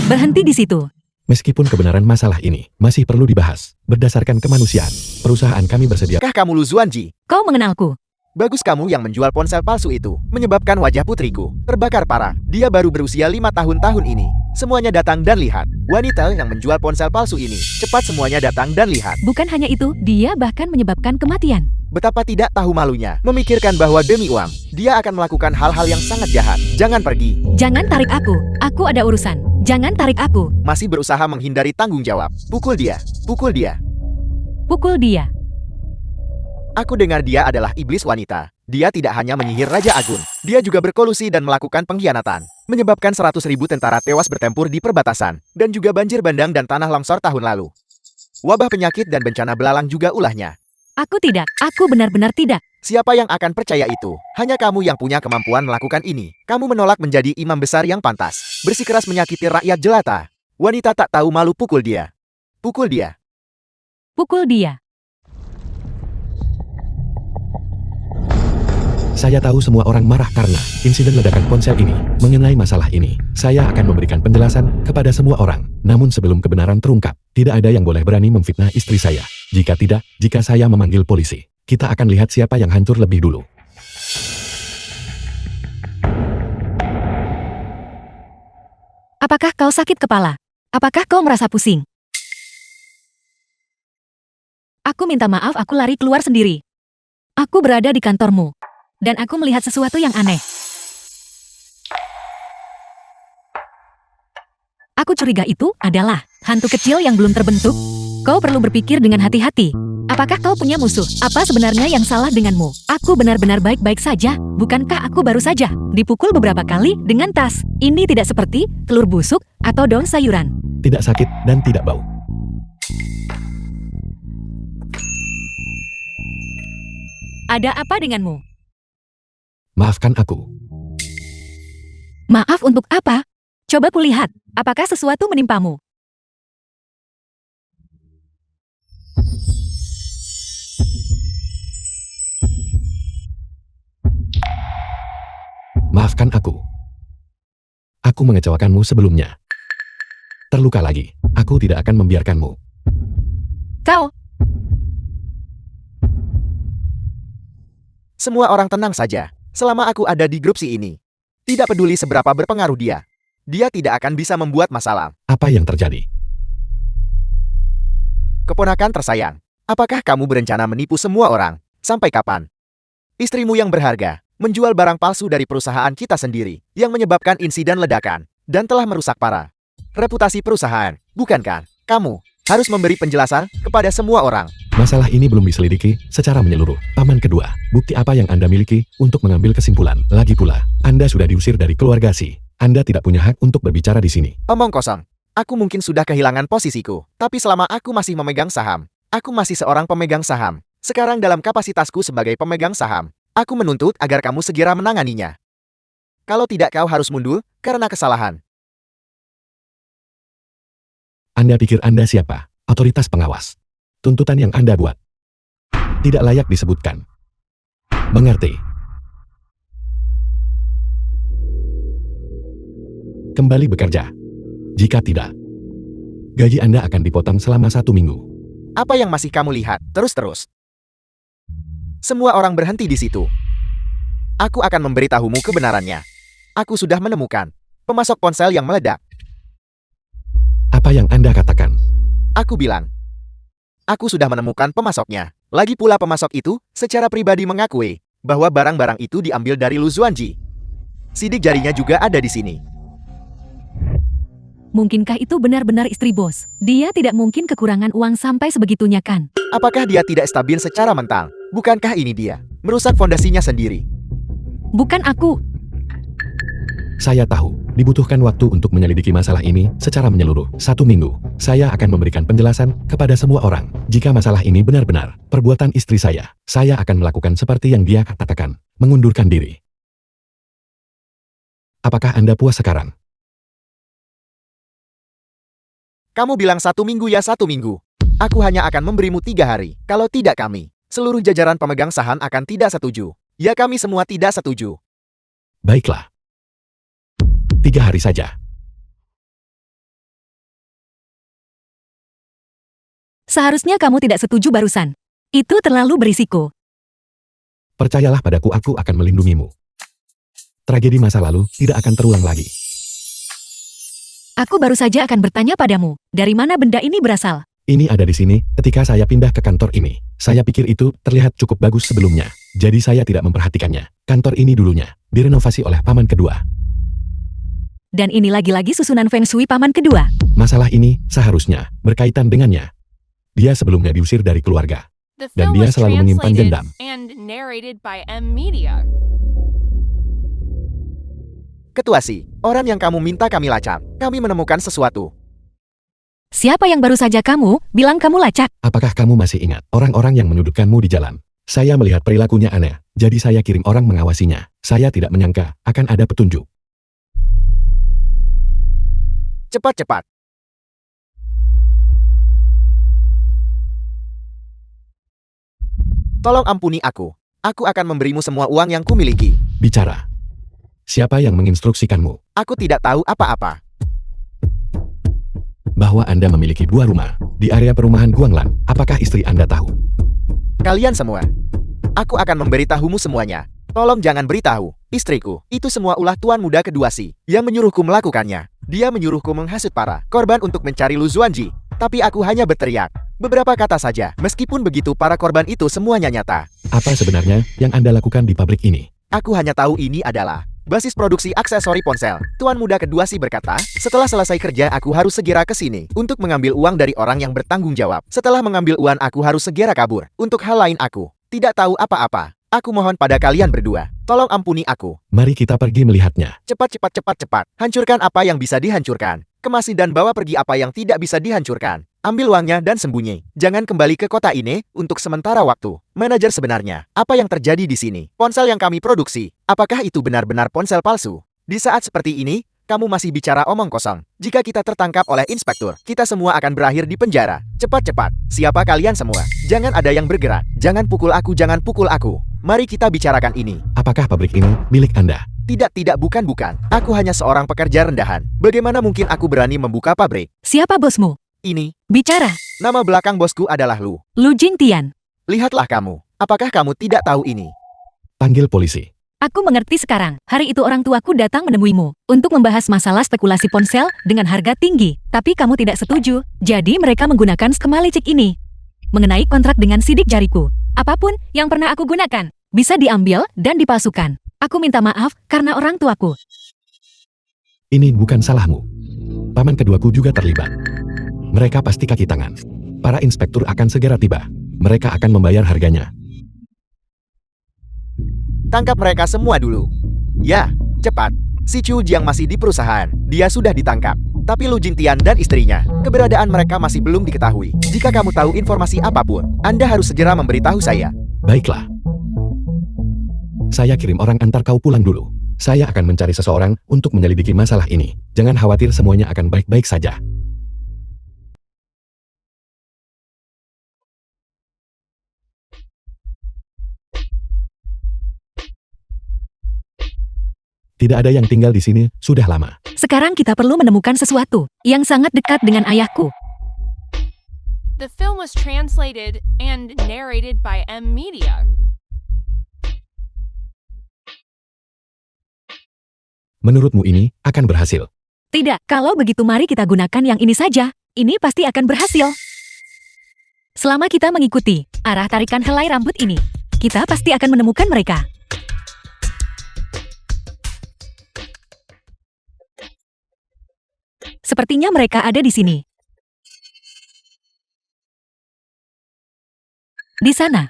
Berhenti di situ. Meskipun kebenaran masalah ini masih perlu dibahas, berdasarkan kemanusiaan, perusahaan kami bersedia. Kah kamu Lu Zuanji? Kau mengenalku. Bagus kamu yang menjual ponsel palsu itu. Menyebabkan wajah putriku terbakar parah. Dia baru berusia 5 tahun ini. Semuanya datang dan lihat. Wanita yang menjual ponsel palsu ini. Cepat semuanya datang dan lihat. Bukan hanya itu, dia bahkan menyebabkan kematian. Betapa tidak tahu malunya. Memikirkan bahwa demi uang, dia akan melakukan hal-hal yang sangat jahat. Jangan pergi. Jangan tarik aku. Aku ada urusan. Jangan tarik aku. Masih berusaha menghindari tanggung jawab. Pukul dia. Pukul dia. Pukul dia. Aku dengar dia adalah iblis wanita. Dia tidak hanya menyihir Raja Agun. Dia juga berkolusi dan melakukan pengkhianatan. Menyebabkan 100.000 tentara tewas bertempur di perbatasan. Dan juga banjir bandang dan tanah longsor tahun lalu. Wabah penyakit dan bencana belalang juga ulahnya. Aku tidak. Aku benar-benar tidak. Siapa yang akan percaya itu? Hanya kamu yang punya kemampuan melakukan ini. Kamu menolak menjadi imam besar yang pantas. Bersikeras menyakiti rakyat jelata. Wanita tak tahu malu pukul dia. Pukul dia. Pukul dia. Saya tahu semua orang marah karena insiden ledakan ponsel ini. Mengenai masalah ini, saya akan memberikan penjelasan kepada semua orang. Namun sebelum kebenaran terungkap, tidak ada yang boleh berani memfitnah istri saya. Jika tidak, jika saya memanggil polisi, kita akan lihat siapa yang hancur lebih dulu. Apakah kau sakit kepala? Apakah kau merasa pusing? Aku minta maaf, aku lari keluar sendiri. Aku berada di kantormu. Dan aku melihat sesuatu yang aneh. Aku curiga itu adalah hantu kecil yang belum terbentuk. Kau perlu berpikir dengan hati-hati. Apakah kau punya musuh? Apa sebenarnya yang salah denganmu? Aku benar-benar baik-baik saja. Bukankah aku baru saja dipukul beberapa kali dengan tas? Ini tidak seperti telur busuk atau daun sayuran. Tidak sakit dan tidak bau. Ada apa denganmu? Maafkan aku. Maaf untuk apa? Coba kulihat, apakah sesuatu menimpamu? Maafkan aku. Aku mengecewakanmu sebelumnya. Terluka lagi. Aku tidak akan membiarkanmu. Kau, Semua orang tenang saja. Selama aku ada di grup si ini. Tidak peduli seberapa berpengaruh dia. Dia tidak akan bisa membuat masalah. Apa yang terjadi? Keponakan tersayang. Apakah kamu berencana menipu semua orang? Sampai kapan? Istrimu yang berharga menjual barang palsu dari perusahaan kita sendiri yang menyebabkan insiden ledakan dan telah merusak parah reputasi perusahaan, bukan kan? Kamu harus memberi penjelasan kepada semua orang. Masalah ini belum diselidiki secara menyeluruh. Paman kedua, bukti apa yang Anda miliki untuk mengambil kesimpulan? Lagi pula, Anda sudah diusir dari keluarga Si. Anda tidak punya hak untuk berbicara di sini. Omong kosong. Aku mungkin sudah kehilangan posisiku, tapi selama aku masih memegang saham, aku masih seorang pemegang saham. Sekarang dalam kapasitasku sebagai pemegang saham, aku menuntut agar kamu segera menanganinya. Kalau tidak kau harus mundur karena kesalahan. Anda pikir Anda siapa? Otoritas pengawas. Tuntutan yang Anda buat tidak layak disebutkan. Mengerti? Kembali bekerja. Jika tidak, gaji Anda akan dipotong selama 1 minggu. Apa yang masih kamu lihat? Terus-terus. Semua orang berhenti di situ. Aku akan memberitahumu kebenarannya. Aku sudah menemukan pemasok ponsel yang meledak. Apa yang Anda katakan? Aku bilang, aku sudah menemukan pemasoknya. Lagi pula pemasok itu secara pribadi mengakui bahwa barang-barang itu diambil dari Lu Zuanji. Sidik jarinya juga ada di sini. Mungkinkah itu benar-benar istri bos? Dia tidak mungkin kekurangan uang sampai sebegitunya kan? Apakah dia tidak stabil secara mental? Bukankah ini dia merusak fondasinya sendiri? Bukan aku. Saya tahu, dibutuhkan waktu untuk menyelidiki masalah ini secara menyeluruh. 1 minggu, saya akan memberikan penjelasan kepada semua orang. Jika masalah ini benar-benar perbuatan istri saya akan melakukan seperti yang dia katakan, mengundurkan diri. Apakah Anda puas sekarang? Kamu bilang 1 minggu ya 1 minggu. Aku hanya akan memberimu 3 hari. Kalau tidak kami, seluruh jajaran pemegang saham akan tidak setuju. Ya kami semua tidak setuju. Baiklah. 3 hari saja. Seharusnya kamu tidak setuju barusan. Itu terlalu berisiko. Percayalah padaku, aku akan melindungimu. Tragedi masa lalu tidak akan terulang lagi. Aku baru saja akan bertanya padamu, dari mana benda ini berasal? Ini ada di sini ketika saya pindah ke kantor ini. Saya pikir itu terlihat cukup bagus sebelumnya. Jadi saya tidak memperhatikannya. Kantor ini dulunya direnovasi oleh paman kedua. Dan ini lagi-lagi susunan feng shui paman kedua. Masalah ini seharusnya berkaitan dengannya. Dia sebelumnya diusir dari keluarga. The Dan film dia was selalu menyimpan translated dendam. and narrated by M Media. Ketua Si, orang yang kamu minta kami lacak. Kami menemukan sesuatu. Siapa yang baru saja kamu bilang kamu lacak? Apakah kamu masih ingat orang-orang yang menyudutkanmu di jalan? Saya melihat perilakunya aneh, jadi saya kirim orang mengawasinya. Saya tidak menyangka akan ada petunjuk. Cepat-cepat. Tolong ampuni aku. Aku akan memberimu semua uang yang kumiliki. Bicara. Siapa yang menginstruksikanmu Aku tidak tahu apa-apa. bahwa Anda memiliki 2 rumah di area perumahan Guanglan? Apakah istri Anda tahu? Kalian semua. Aku akan memberitahumu semuanya. Tolong jangan beritahu, istriku. Itu semua ulah tuan muda kedua Si yang menyuruhku melakukannya. Dia menyuruhku menghasut para korban untuk mencari Lu Zuanji. Tapi aku hanya berteriak beberapa kata saja. Meskipun begitu, para korban itu semuanya nyata. Apa sebenarnya yang Anda lakukan di pabrik ini? Aku hanya tahu ini adalah basis produksi aksesori ponsel. Tuan muda kedua Si berkata, setelah selesai kerja aku harus segera ke sini untuk mengambil uang dari orang yang bertanggung jawab. Setelah mengambil uang aku harus segera kabur. Untuk hal lain aku tidak tahu apa-apa. Aku mohon pada kalian berdua, tolong ampuni aku. Mari kita pergi melihatnya. Cepat, cepat, cepat, cepat. Hancurkan apa yang bisa dihancurkan. Kemasi dan bawa pergi apa yang tidak bisa dihancurkan. Ambil uangnya dan sembunyi. Jangan kembali ke kota ini untuk sementara waktu. Manajer sebenarnya, apa yang terjadi di sini? Ponsel yang kami produksi, apakah itu benar-benar ponsel palsu? Di saat seperti ini, kamu masih bicara omong kosong. Jika kita tertangkap oleh inspektur, kita semua akan berakhir di penjara. Cepat-cepat. Siapa kalian semua? Jangan ada yang bergerak. Jangan pukul aku, jangan pukul aku. Mari kita bicarakan ini. Apakah pabrik ini milik Anda? Tidak, bukan. Aku hanya seorang pekerja rendahan. Bagaimana mungkin aku berani membuka pabrik? Siapa bosmu? Ini, Bicara. nama belakang bosku adalah Lu. Lu Jingtian. Lihatlah kamu. Apakah kamu tidak tahu ini? Panggil polisi. Aku mengerti sekarang. Hari itu orang tuaku datang menemuimu untuk membahas masalah spekulasi ponsel dengan harga tinggi. Tapi kamu tidak setuju. Jadi mereka menggunakan skema licik ini. Mengenai kontrak dengan sidik jariku. Apapun yang pernah aku gunakan, bisa diambil dan dipalsukan. Aku minta maaf karena orang tuaku. Ini bukan salahmu. Paman keduaku juga terlibat. Mereka pasti kaki tangan. Para inspektur akan segera tiba. Mereka akan membayar harganya. Tangkap mereka semua dulu. Ya, cepat. Si Chu Jiang masih di perusahaan. Dia sudah ditangkap. Tapi Lu Jintian dan istrinya, keberadaan mereka masih belum diketahui. Jika kamu tahu informasi apapun, Anda harus segera memberitahu saya. Baiklah. Saya kirim orang antar kau pulang dulu. Saya akan mencari seseorang untuk menyelidiki masalah ini. Jangan khawatir, semuanya akan baik-baik saja. Tidak ada yang tinggal di sini sudah lama. Sekarang kita perlu menemukan sesuatu yang sangat dekat dengan ayahku. The film was translated and narrated by M Media. Menurutmu ini akan berhasil? Tidak, kalau begitu mari kita gunakan yang ini saja. Ini pasti akan berhasil. Selama kita mengikuti arah tarikan helai rambut ini, kita pasti akan menemukan mereka. Sepertinya mereka ada di sini. Di sana.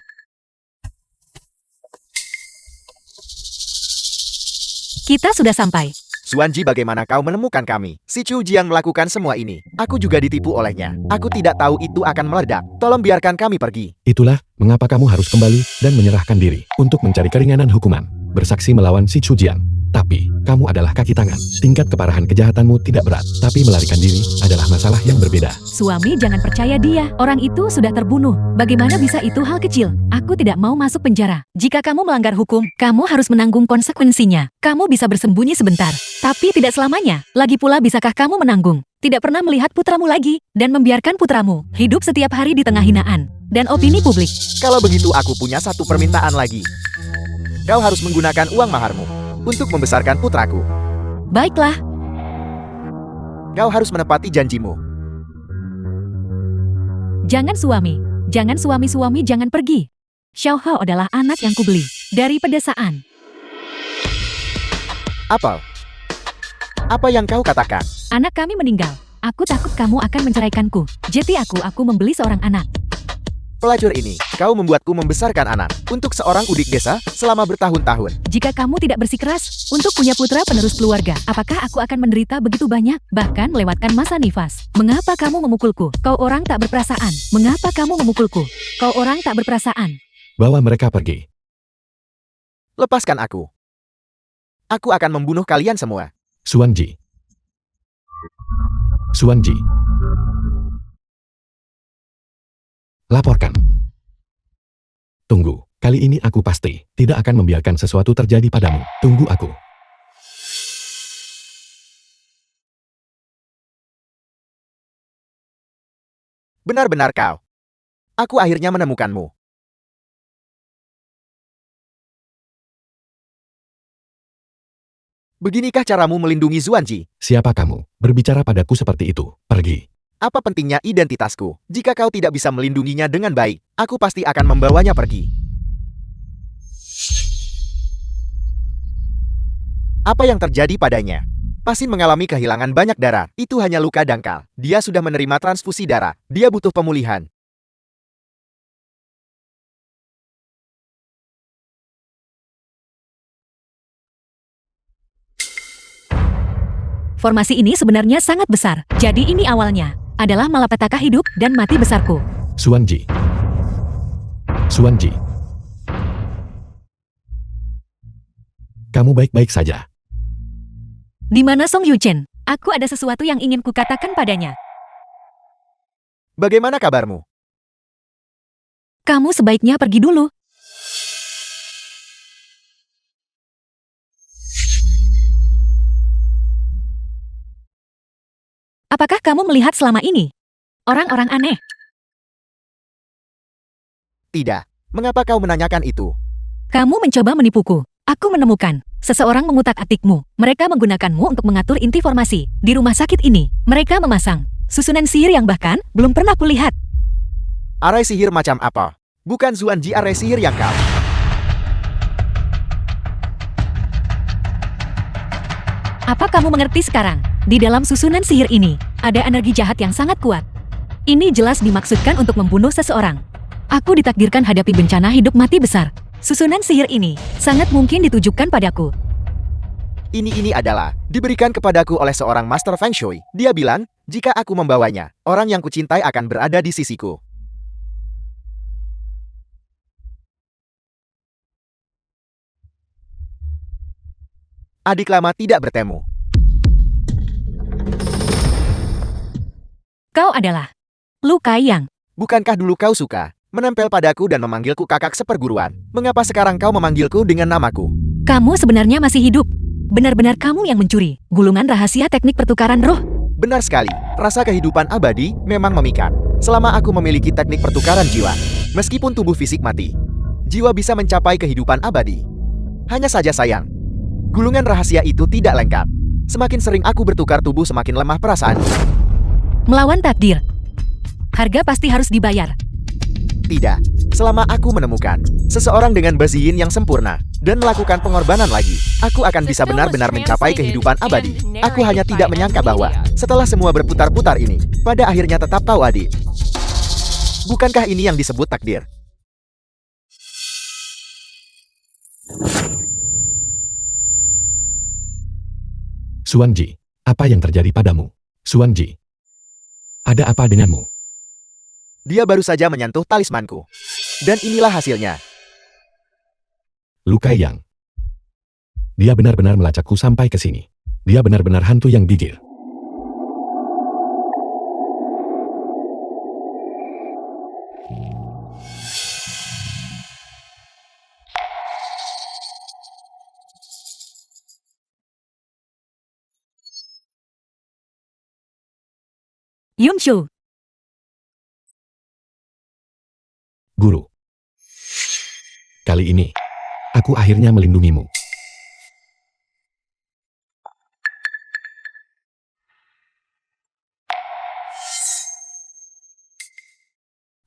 Kita sudah sampai. Suanji, bagaimana kau menemukan kami? Si Chu Jiang melakukan semua ini. Aku juga ditipu olehnya. Aku tidak tahu itu akan meledak. Tolong biarkan kami pergi. Itulah mengapa kamu harus kembali dan menyerahkan diri untuk mencari keringanan hukuman. Bersaksi melawan si Chu Jiang. Tapi, kamu adalah kaki tangan. Tingkat keparahan kejahatanmu tidak berat. Tapi melarikan diri adalah masalah yang berbeda. Suami, jangan percaya dia. Orang itu sudah terbunuh. Bagaimana bisa itu hal kecil? Aku tidak mau masuk penjara. Jika kamu melanggar hukum, kamu harus menanggung konsekuensinya. Kamu bisa bersembunyi sebentar. Tapi tidak selamanya. Lagi pula, bisakah kamu menanggung? Tidak pernah melihat putramu lagi, dan membiarkan putramu hidup setiap hari di tengah hinaan dan opini publik. Kalau begitu, aku punya satu permintaan lagi. Kau harus menggunakan uang maharmu untuk membesarkan putraku. Baiklah, Kau harus menepati janjimu. jangan suami. Jangan suami-suami, jangan pergi. Xiao Hao adalah anak yang kubeli dari pedesaan. Apa yang kau katakan? Anak kami meninggal. Aku takut kamu akan menceraikanku. Jadi aku membeli seorang anak. Pelacur ini, kau membuatku membesarkan anak untuk seorang udik desa selama bertahun-tahun. Jika kamu tidak bersikeras untuk punya putra penerus keluarga, apakah aku akan menderita begitu banyak? Bahkan melewatkan masa nifas. Mengapa kamu memukulku? Kau orang tak berperasaan. Mengapa kamu memukulku? Kau orang tak berperasaan. Bawa mereka pergi. Lepaskan aku. Aku akan membunuh kalian semua. Suanji. Suanji. Laporkan. Tunggu, kali ini aku pasti tidak akan membiarkan sesuatu terjadi padamu. Tunggu aku. Benar-benar kau. Aku akhirnya menemukanmu. Beginikah caramu melindungi Zuanji? Siapa kamu? Berbicara padaku seperti itu. Pergi. Apa pentingnya identitasku? Jika kau tidak bisa melindunginya dengan baik, aku pasti akan membawanya pergi. Apa yang terjadi padanya? Pasin mengalami kehilangan banyak darah. Itu hanya luka dangkal. Dia sudah menerima transfusi darah. Dia butuh pemulihan. Formasi ini sebenarnya sangat besar. Jadi ini awalnya adalah malapetaka hidup dan mati besarku. Suanji. Suanji. Kamu baik-baik saja. Di mana Song Yuchen? Aku ada sesuatu yang ingin kukatakan padanya. Bagaimana kabarmu? Kamu sebaiknya pergi dulu. Apakah kamu melihat selama ini orang-orang aneh? Tidak. Mengapa kau menanyakan itu? Kamu mencoba menipuku. Aku menemukan seseorang mengutak-atikmu. Mereka menggunakanmu untuk mengatur inti formasi. Di rumah sakit ini, mereka memasang susunan sihir yang bahkan belum pernah kulihat. Arai sihir macam apa? Bukan Zuanji arai sihir yang kau. Apa kamu mengerti sekarang? Di dalam susunan sihir ini, ada energi jahat yang sangat kuat. Ini jelas dimaksudkan untuk membunuh seseorang. Aku ditakdirkan hadapi bencana hidup mati besar. Susunan sihir ini sangat mungkin ditujukan padaku. Ini adalah diberikan kepadaku oleh seorang Master Feng Shui. Dia bilang, jika aku membawanya, orang yang kucintai akan berada di sisiku. Adik lama tidak bertemu. Kau adalah Lu Kaiyang. Bukankah dulu kau suka menempel padaku dan memanggilku kakak seperguruan? Mengapa sekarang kau memanggilku dengan namaku? Kamu sebenarnya masih hidup. Benar-benar kamu yang mencuri gulungan rahasia teknik pertukaran roh. Benar sekali, rasa kehidupan abadi memang memikat. Selama aku memiliki teknik pertukaran jiwa, meskipun tubuh fisik mati, jiwa bisa mencapai kehidupan abadi. Hanya saja sayang, gulungan rahasia itu tidak lengkap. Semakin sering aku bertukar tubuh, semakin lemah perasaan. Melawan takdir. Harga pasti harus dibayar. Tidak, Selama aku menemukan seseorang dengan baziyin yang sempurna dan melakukan pengorbanan lagi, aku akan bisa benar-benar mencapai kehidupan abadi. Aku hanya tidak menyangka bahwa setelah semua berputar-putar ini, pada akhirnya tetap tahu adik. Bukankah ini yang disebut takdir? Suanji, apa yang terjadi padamu? Suanji, ada apa denganmu? Dia baru saja menyentuh talismanku. Dan inilah hasilnya. Lu Kaiyang. Dia benar-benar melacakku sampai ke sini. Dia benar-benar hantu yang gigil. Yungshu, Guru. Kali ini, aku akhirnya melindungimu.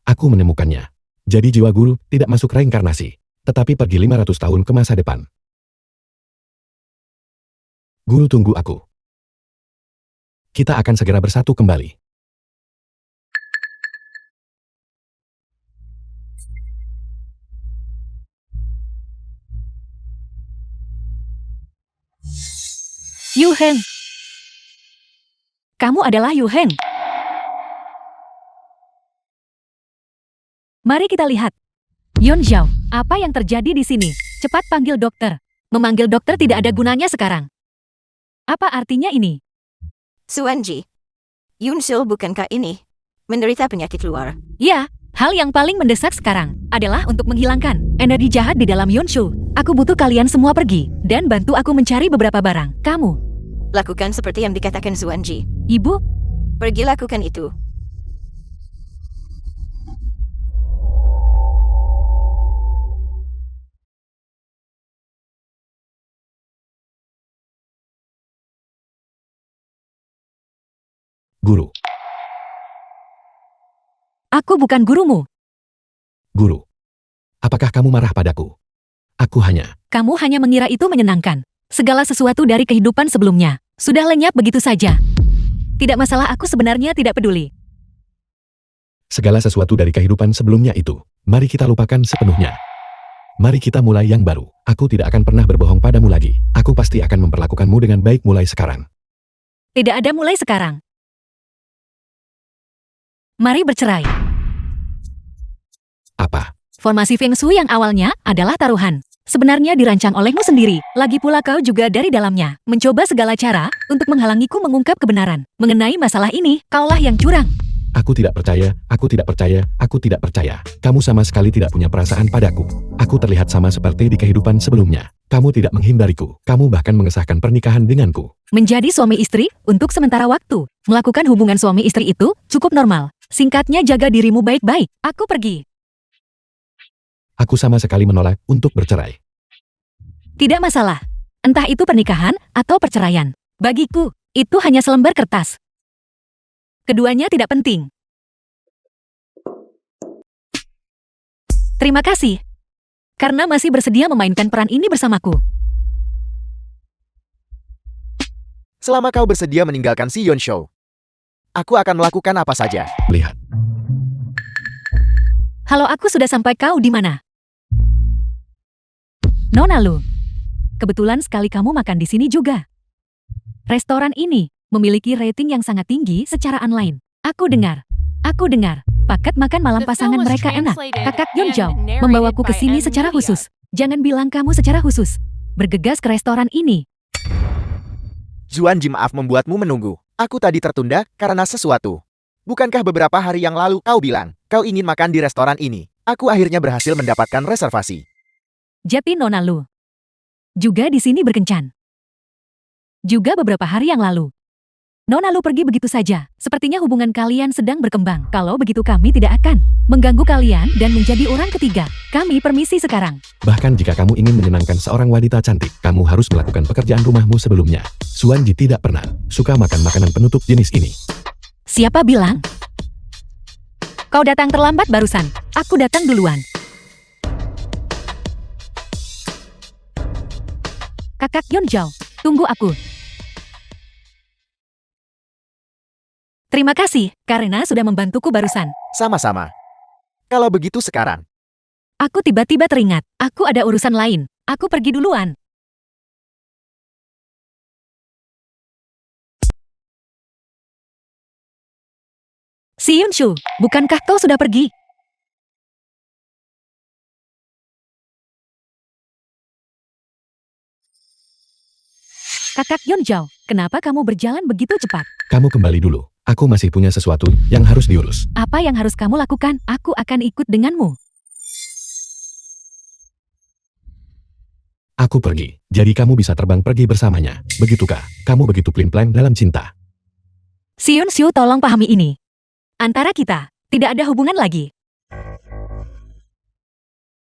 Aku menemukannya. Jadi jiwa guru tidak masuk reinkarnasi, tetapi pergi 500 tahun ke masa depan. Guru tunggu aku. Kita akan segera bersatu kembali. Yu Heng. Kamu adalah Yu Heng. Mari kita lihat. Yon Zhao, apa yang terjadi di sini? Cepat panggil dokter. Memanggil dokter tidak ada gunanya sekarang. Apa artinya ini? Suanji. Yunsul bukankah ini menderita penyakit luar? Ya, hal yang paling mendesak sekarang adalah untuk menghilangkan energi jahat di dalam Yonshu. Aku butuh kalian semua pergi dan bantu aku mencari beberapa barang. Kamu, Lakukan seperti yang dikatakan Suanji. Ibu, Pergi lakukan itu. Guru. aku bukan gurumu. Guru. Apakah kamu marah padaku? Kamu hanya mengira itu menyenangkan. Segala sesuatu dari kehidupan sebelumnya sudah lenyap begitu saja. Tidak masalah, aku sebenarnya tidak peduli. Segala sesuatu dari kehidupan sebelumnya itu, mari kita lupakan sepenuhnya. Mari kita mulai yang baru. Aku tidak akan pernah berbohong padamu lagi. Aku pasti akan memperlakukanmu dengan baik mulai sekarang. Tidak ada mulai sekarang. Mari bercerai. Apa? Formasi Feng Shui yang awalnya adalah taruhan. Sebenarnya dirancang olehmu sendiri. Lagi pula kau juga dari dalamnya. Mencoba segala cara untuk menghalangiku mengungkap kebenaran. Mengenai masalah ini, kaulah yang curang. Aku tidak percaya, aku tidak percaya, aku tidak percaya. Kamu sama sekali tidak punya perasaan padaku. Aku terlihat sama seperti di kehidupan sebelumnya. Kamu tidak menghindariku. Kamu bahkan mengesahkan pernikahan denganku. Menjadi suami istri untuk sementara waktu. Melakukan hubungan suami istri itu cukup normal. Singkatnya, jaga dirimu baik-baik. Aku pergi. Aku sama sekali menolak untuk bercerai. Tidak masalah. Entah itu pernikahan atau perceraian. Bagiku, itu hanya selembar kertas. Keduanya tidak penting. Terima kasih. Karena masih bersedia memainkan peran ini bersamaku. Selama kau bersedia meninggalkan si Yonshu, aku akan melakukan apa saja. Lihat. Halo, aku sudah sampai. Kau di mana? Nona Lu. Kebetulan sekali kamu makan di sini juga. Restoran ini memiliki rating yang sangat tinggi secara online. Aku dengar. Paket makan malam pasangan mereka enak. Kakak Yeonjao membawaku ke sini secara khusus. Jangan bilang kamu secara khusus. Bergegas ke restoran ini. Zuanji, maaf membuatmu menunggu. Aku tadi tertunda karena sesuatu. Bukankah beberapa hari yang lalu kau bilang kau ingin makan di restoran ini? Aku akhirnya berhasil mendapatkan reservasi. Jati Nona Lu. Juga di sini berkencan. Juga beberapa hari yang lalu. Nona Lu pergi begitu saja. Sepertinya hubungan kalian sedang berkembang. Kalau begitu kami tidak akan mengganggu kalian dan menjadi orang ketiga. Kami permisi sekarang. Bahkan jika kamu ingin menyenangkan seorang wanita cantik, kamu harus melakukan pekerjaan rumahmu sebelumnya. Suanji tidak pernah suka makan makanan penutup jenis ini. Siapa bilang? Kau datang terlambat barusan. Aku datang duluan. Kakak Yeonjao, tunggu aku. Terima kasih, karena sudah membantuku barusan. Sama-sama. Kalau begitu sekarang, Aku tiba-tiba teringat, aku ada urusan lain. Aku pergi duluan. Si Yunshu, bukankah kau sudah pergi? Kakak Yeonjao, kenapa kamu berjalan begitu cepat? Kamu kembali dulu. Aku masih punya sesuatu yang harus diurus. Apa yang harus kamu lakukan? Aku akan ikut denganmu. Aku pergi, jadi kamu bisa terbang pergi bersamanya. Begitukah? Kamu begitu plan-plan dalam cinta. Si Yunshu, tolong pahami ini. Antara kita, tidak ada hubungan lagi.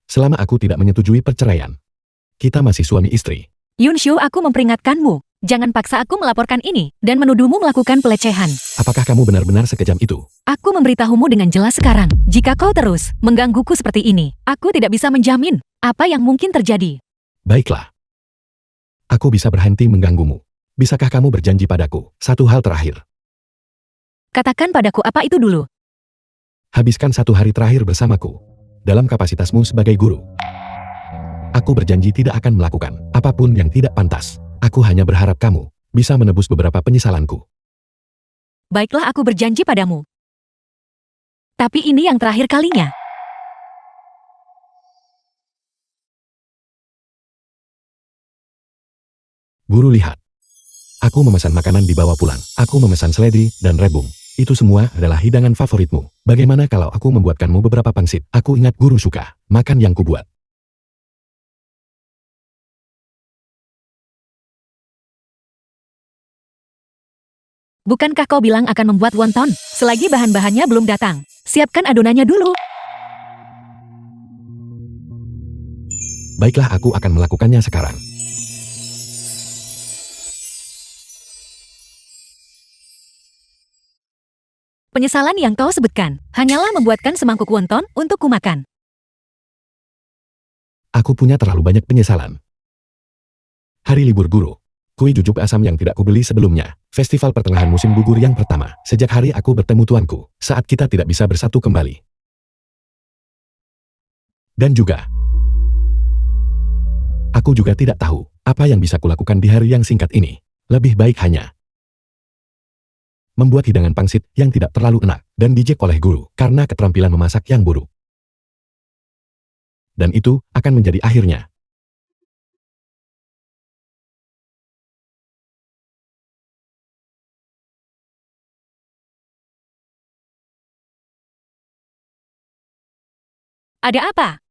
Selama aku tidak menyetujui perceraian, kita masih suami istri. Yunshu, aku memperingatkanmu. Jangan paksa aku melaporkan ini dan menuduhmu melakukan pelecehan. Apakah kamu benar-benar sekejam itu? Aku memberitahumu dengan jelas sekarang. Jika kau terus menggangguku seperti ini, aku tidak bisa menjamin apa yang mungkin terjadi. Baiklah. Aku bisa berhenti mengganggumu. Bisakah kamu berjanji padaku satu hal terakhir? Katakan padaku apa itu dulu. Habiskan 1 hari terakhir bersamaku. Dalam kapasitasmu sebagai guru. Aku berjanji tidak akan melakukan apapun yang tidak pantas. Aku hanya berharap kamu bisa menebus beberapa penyesalanku. Baiklah, aku berjanji padamu. Tapi ini yang terakhir kalinya. Guru, lihat. Aku memesan makanan dibawa pulang. Aku memesan seledri dan rebung. Itu semua adalah hidangan favoritmu. Bagaimana kalau aku membuatkanmu beberapa pangsit? Aku ingat guru suka makan yang kubuat. Bukankah kau bilang akan membuat wonton? Selagi bahan-bahannya belum datang, siapkan adonannya dulu. Baiklah, aku akan melakukannya sekarang. Penyesalan yang kau sebutkan hanyalah membuatkan semangkuk wonton untuk kumakan. Aku punya terlalu banyak penyesalan. Hari libur guru. Kue jujuk asam yang tidak kubeli sebelumnya. Festival pertengahan musim gugur yang pertama. Sejak hari aku bertemu tuanku. Saat kita tidak bisa bersatu kembali. Dan juga, aku juga tidak tahu apa yang bisa kulakukan di hari yang singkat ini. Lebih baik hanya membuat hidangan pangsit yang tidak terlalu enak dan dijek oleh guru karena keterampilan memasak yang buruk. Dan itu akan menjadi akhirnya. Ada apa?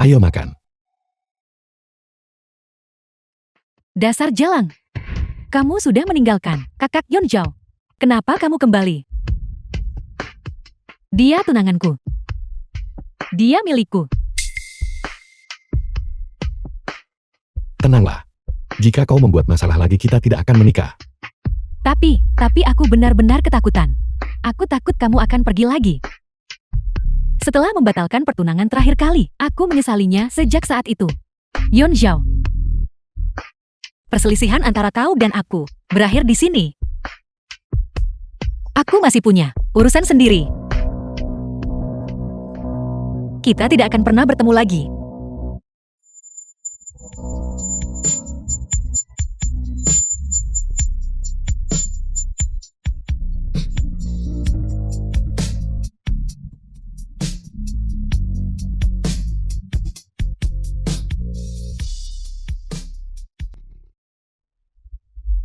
Ayo makan. Dasar jalang. Kamu sudah meninggalkan kakak Yeonjao. Kenapa kamu kembali? Dia tunanganku. Dia milikku. Tenanglah. Jika kau membuat masalah lagi, kita tidak akan menikah. Tapi aku benar-benar ketakutan. Aku takut kamu akan pergi lagi. Setelah membatalkan pertunangan terakhir kali, aku menyesalinya sejak saat itu. Yeonjao. Perselisihan antara kau dan aku berakhir di sini. Aku masih punya urusan sendiri. Kita tidak akan pernah bertemu lagi.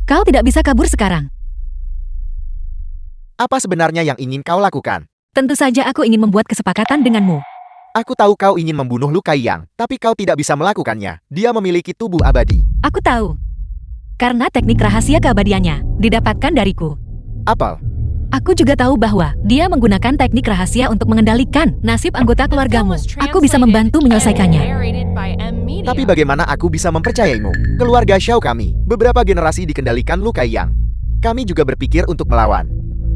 Kau tidak bisa kabur sekarang. apa sebenarnya yang ingin kau lakukan? Tentu saja aku ingin membuat kesepakatan denganmu. Aku tahu kau ingin membunuh Lu Kaiyang, tapi kau tidak bisa melakukannya. Dia memiliki tubuh abadi. Aku tahu. Karena teknik rahasia keabadiannya didapatkan dariku. Apel, Aku juga tahu bahwa dia menggunakan teknik rahasia untuk mengendalikan nasib anggota The film keluargamu. was Aku bisa translated membantu and menyelesaikannya. narrated by M. media. Tapi bagaimana aku bisa mempercayaimu? Keluarga Xiao kami, beberapa generasi dikendalikan Lu Kaiyang. Kami juga berpikir untuk melawan.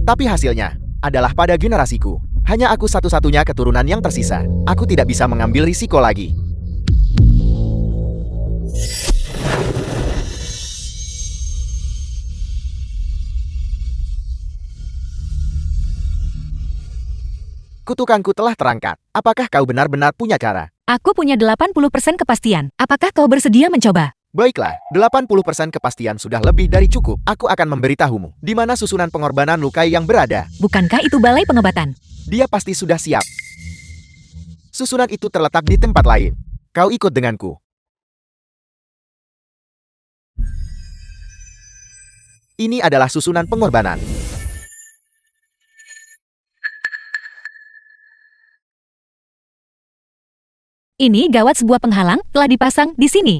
Tapi hasilnya adalah pada generasiku. Hanya aku satu-satunya keturunan yang tersisa. Aku tidak bisa mengambil risiko lagi. Kutukanku telah terangkat. Apakah kau benar-benar punya cara? Aku punya 80% kepastian. Apakah kau bersedia mencoba? Baiklah, 80% kepastian sudah lebih dari cukup. Aku akan memberitahumu di mana susunan pengorbanan Lu Kaiyang berada. Bukankah itu balai pengebatan? Dia pasti sudah siap. Susunan itu terletak di tempat lain. Kau ikut denganku. Ini adalah susunan pengorbanan. Ini gawat, sebuah penghalang telah dipasang di sini.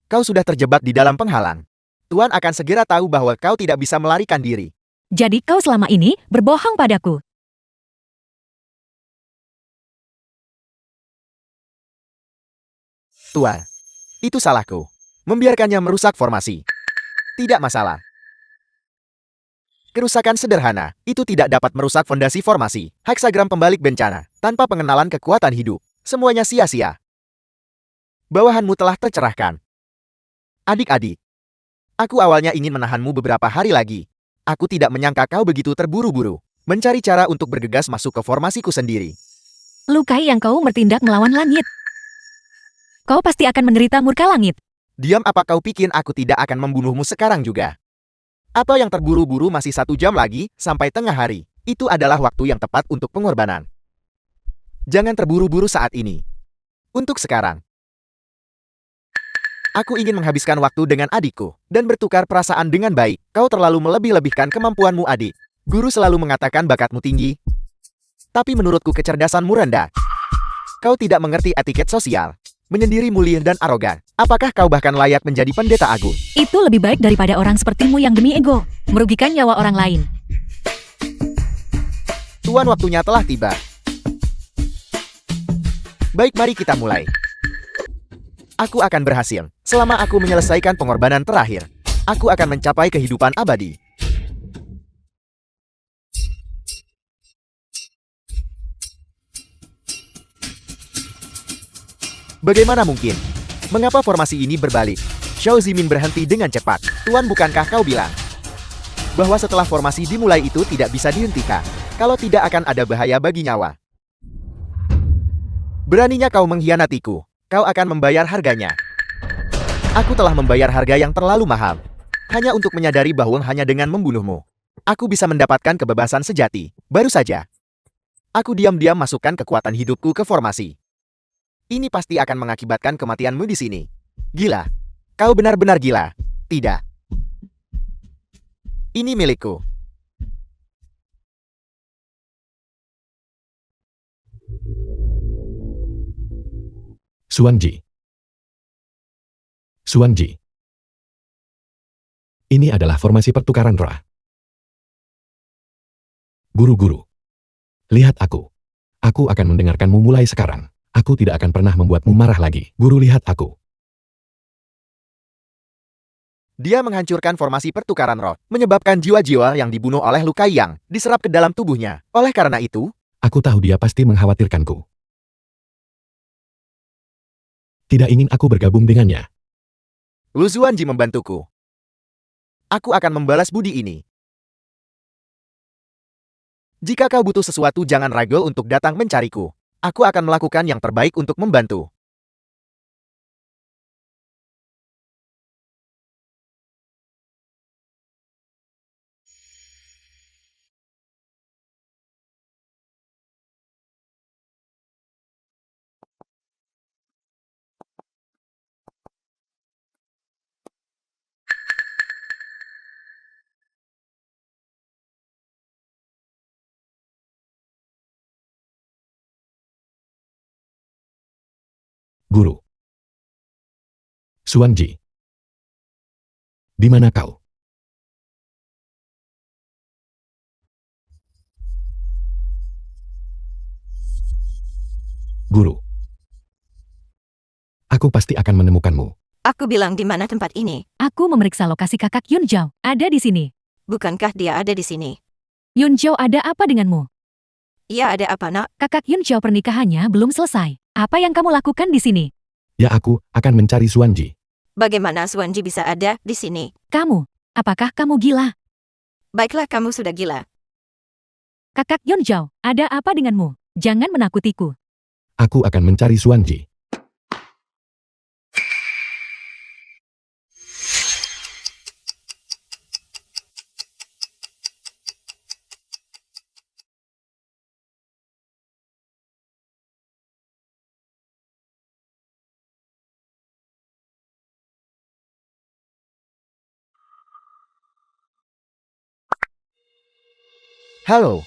Kau sudah terjebak di dalam penghalang. Tuan akan segera tahu bahwa kau tidak bisa melarikan diri. Jadi kau selama ini berbohong padaku. Tuan, itu salahku. Membiarkannya merusak formasi. Tidak masalah. Kerusakan sederhana, itu tidak dapat merusak fondasi formasi. Heksagram pembalik bencana, tanpa pengenalan kekuatan hidup. Semuanya sia-sia. Bawahanmu telah tercerahkan. Adik-adik, aku awalnya ingin menahanmu beberapa hari lagi. Aku tidak menyangka kau begitu terburu-buru. Mencari cara untuk bergegas masuk ke formasiku sendiri. Lu Kaiyang, kau bertindak melawan langit. Kau pasti akan menderita murka langit. Diam, apa kau pikir aku tidak akan membunuhmu sekarang juga? Atau yang terburu-buru masih 1 jam lagi, sampai tengah hari. Itu adalah waktu yang tepat untuk pengorbanan. Jangan terburu-buru saat ini. Untuk sekarang. Aku ingin menghabiskan waktu dengan adikku, dan bertukar perasaan dengan baik. Kau terlalu melebih-lebihkan kemampuanmu, adik. Guru selalu mengatakan bakatmu tinggi. Tapi menurutku kecerdasanmu rendah. Kau tidak mengerti etiket sosial. Menyendiri, mulia, dan arogan. Apakah kau bahkan layak menjadi pendeta agung? Itu lebih baik daripada orang sepertimu yang demi ego merugikan nyawa orang lain. Tuan, waktunya telah tiba. Baik, mari kita mulai. Aku akan berhasil. Selama aku menyelesaikan pengorbanan terakhir, aku akan mencapai kehidupan abadi. Bagaimana mungkin? Mengapa formasi ini berbalik? Xiao Zimin berhenti dengan cepat. Tuan, bukankah kau bilang bahwa setelah formasi dimulai itu tidak bisa dihentikan? Kalau tidak akan ada bahaya bagi nyawa. Beraninya kau mengkhianatiku. Kau akan membayar harganya. Aku telah membayar harga yang terlalu mahal. Hanya untuk menyadari bahwa hanya dengan membunuhmu, aku bisa mendapatkan kebebasan sejati. Baru saja, aku diam-diam masukkan kekuatan hidupku ke formasi. Ini pasti akan mengakibatkan kematianmu di sini. Gila. Kau benar-benar gila. Tidak. Ini milikku. Xuanji. Xuanji. Ini adalah formasi pertukaran roh. Guru-guru. Lihat aku. Aku akan mendengarkanmu mulai sekarang. Aku tidak akan pernah membuatmu marah lagi. Guru, lihat aku. Dia menghancurkan formasi pertukaran roh, menyebabkan jiwa-jiwa yang dibunuh oleh Lu Kaiyang diserap ke dalam tubuhnya. Oleh karena itu, Aku tahu dia pasti mengkhawatirkanku. Tidak ingin aku bergabung dengannya. Lu Zuanji membantuku. Aku akan membalas budi ini. Jika kau butuh sesuatu, jangan ragu untuk datang mencariku. Aku akan melakukan yang terbaik untuk membantu. Guru. Xuanji. Di mana kau? Guru. Aku pasti akan menemukanmu. Aku bilang di mana tempat ini. Aku memeriksa lokasi kakak Yun Zhao. Ada di sini. Bukankah dia ada di sini? Yun Zhao ada apa denganmu? Ya ada apa nak? Kakak Yun Zhao pernikahannya belum selesai. Apa yang kamu lakukan di sini? Ya aku akan mencari Suanji. Bagaimana Suanji bisa ada di sini? Kamu, apakah kamu gila? Baiklah kamu sudah gila. Kakak Yun Zhao, ada apa denganmu? Jangan menakutiku. Aku akan mencari Suanji. Halo,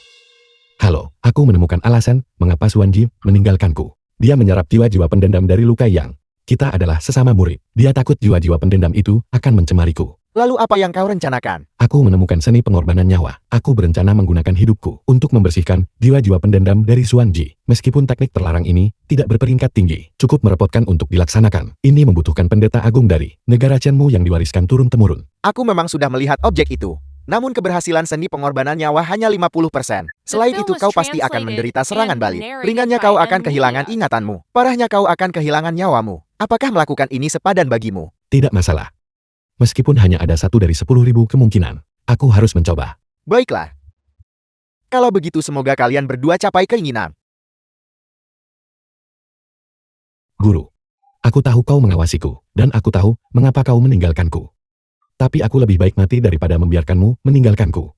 Halo, aku menemukan alasan mengapa Suanji meninggalkanku. Dia menyerap jiwa-jiwa pendendam dari Lu Kaiyang. Kita adalah sesama murid. Dia takut jiwa-jiwa pendendam itu akan mencemariku. lalu apa yang kau rencanakan? Aku menemukan seni pengorbanan nyawa. Aku berencana menggunakan hidupku untuk membersihkan jiwa-jiwa pendendam dari Suanji. Meskipun teknik terlarang ini tidak berperingkat tinggi, cukup merepotkan untuk dilaksanakan. Ini membutuhkan pendeta agung dari negara Chenmu yang diwariskan turun-temurun. Aku memang sudah melihat objek itu. Namun keberhasilan seni pengorbanan nyawa hanya 50%. Selain itu kau pasti akan menderita serangan balik. Ringannya kau akan kehilangan ingatanmu. Parahnya kau akan kehilangan nyawamu. Apakah melakukan ini sepadan bagimu? Tidak masalah. Meskipun hanya ada 1 dari 10.000 kemungkinan, aku harus mencoba. Baiklah. Kalau begitu semoga kalian berdua capai keinginan. Guru, aku tahu kau mengawasiku, dan aku tahu mengapa kau meninggalkanku. Tapi aku lebih baik mati daripada membiarkanmu meninggalkanku.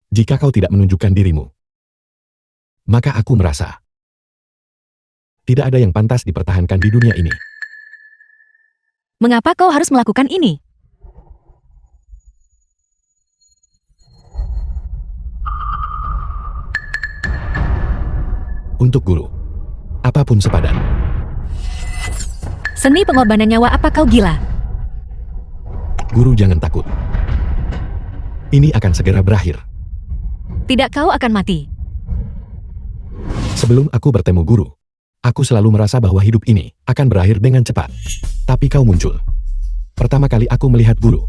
Jika kau tidak menunjukkan dirimu, maka aku merasa tidak ada yang pantas dipertahankan di dunia ini. Mengapa kau harus melakukan ini? Untuk guru, apapun sepadan. Seni pengorbanan nyawa, apa kau gila? Guru jangan takut. Ini akan segera berakhir. Tidak, kau akan mati. Sebelum aku bertemu guru, aku selalu merasa bahwa hidup ini akan berakhir dengan cepat. Tapi kau muncul. Pertama kali aku melihat guru,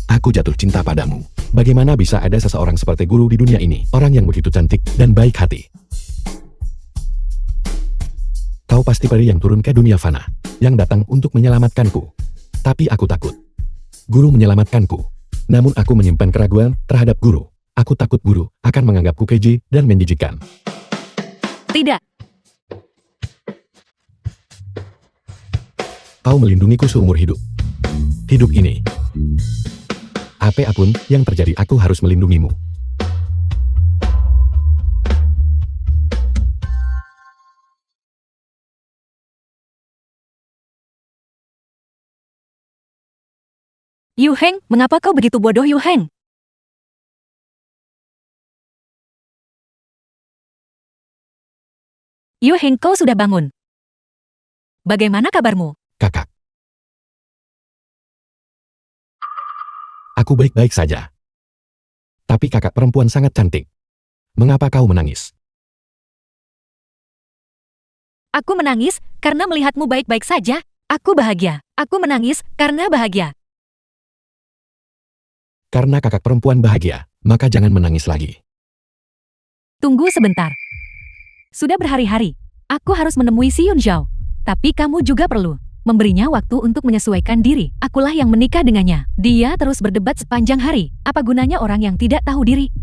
aku jatuh cinta padamu. Bagaimana bisa ada seseorang seperti guru di dunia ini? Orang yang begitu cantik dan baik hati. Kau pasti peri yang turun ke dunia fana, yang datang untuk menyelamatkanku. Tapi aku takut. Guru menyelamatkanku. Namun aku menyimpan keraguan terhadap guru. Aku takut guru akan menganggapku keji dan menjijikan. Tidak. Kau melindungiku seumur hidup. Hidup ini. Apapun yang terjadi, aku harus melindungimu. Yu Heng, mengapa kau begitu bodoh, Yu Heng? Yu Heng, kau sudah bangun. Bagaimana kabarmu? Kakak. Aku baik-baik saja. Tapi kakak perempuan sangat cantik. Mengapa kau menangis? Aku menangis karena melihatmu baik-baik saja. Aku bahagia. Aku menangis karena bahagia. Karena kakak perempuan bahagia, maka jangan menangis lagi. Tunggu sebentar. Sudah berhari-hari, aku harus menemui si Yun Zhao. Tapi kamu juga perlu memberinya waktu untuk menyesuaikan diri. Akulah yang menikah dengannya. Dia terus berdebat sepanjang hari. Apa gunanya orang yang tidak tahu diri?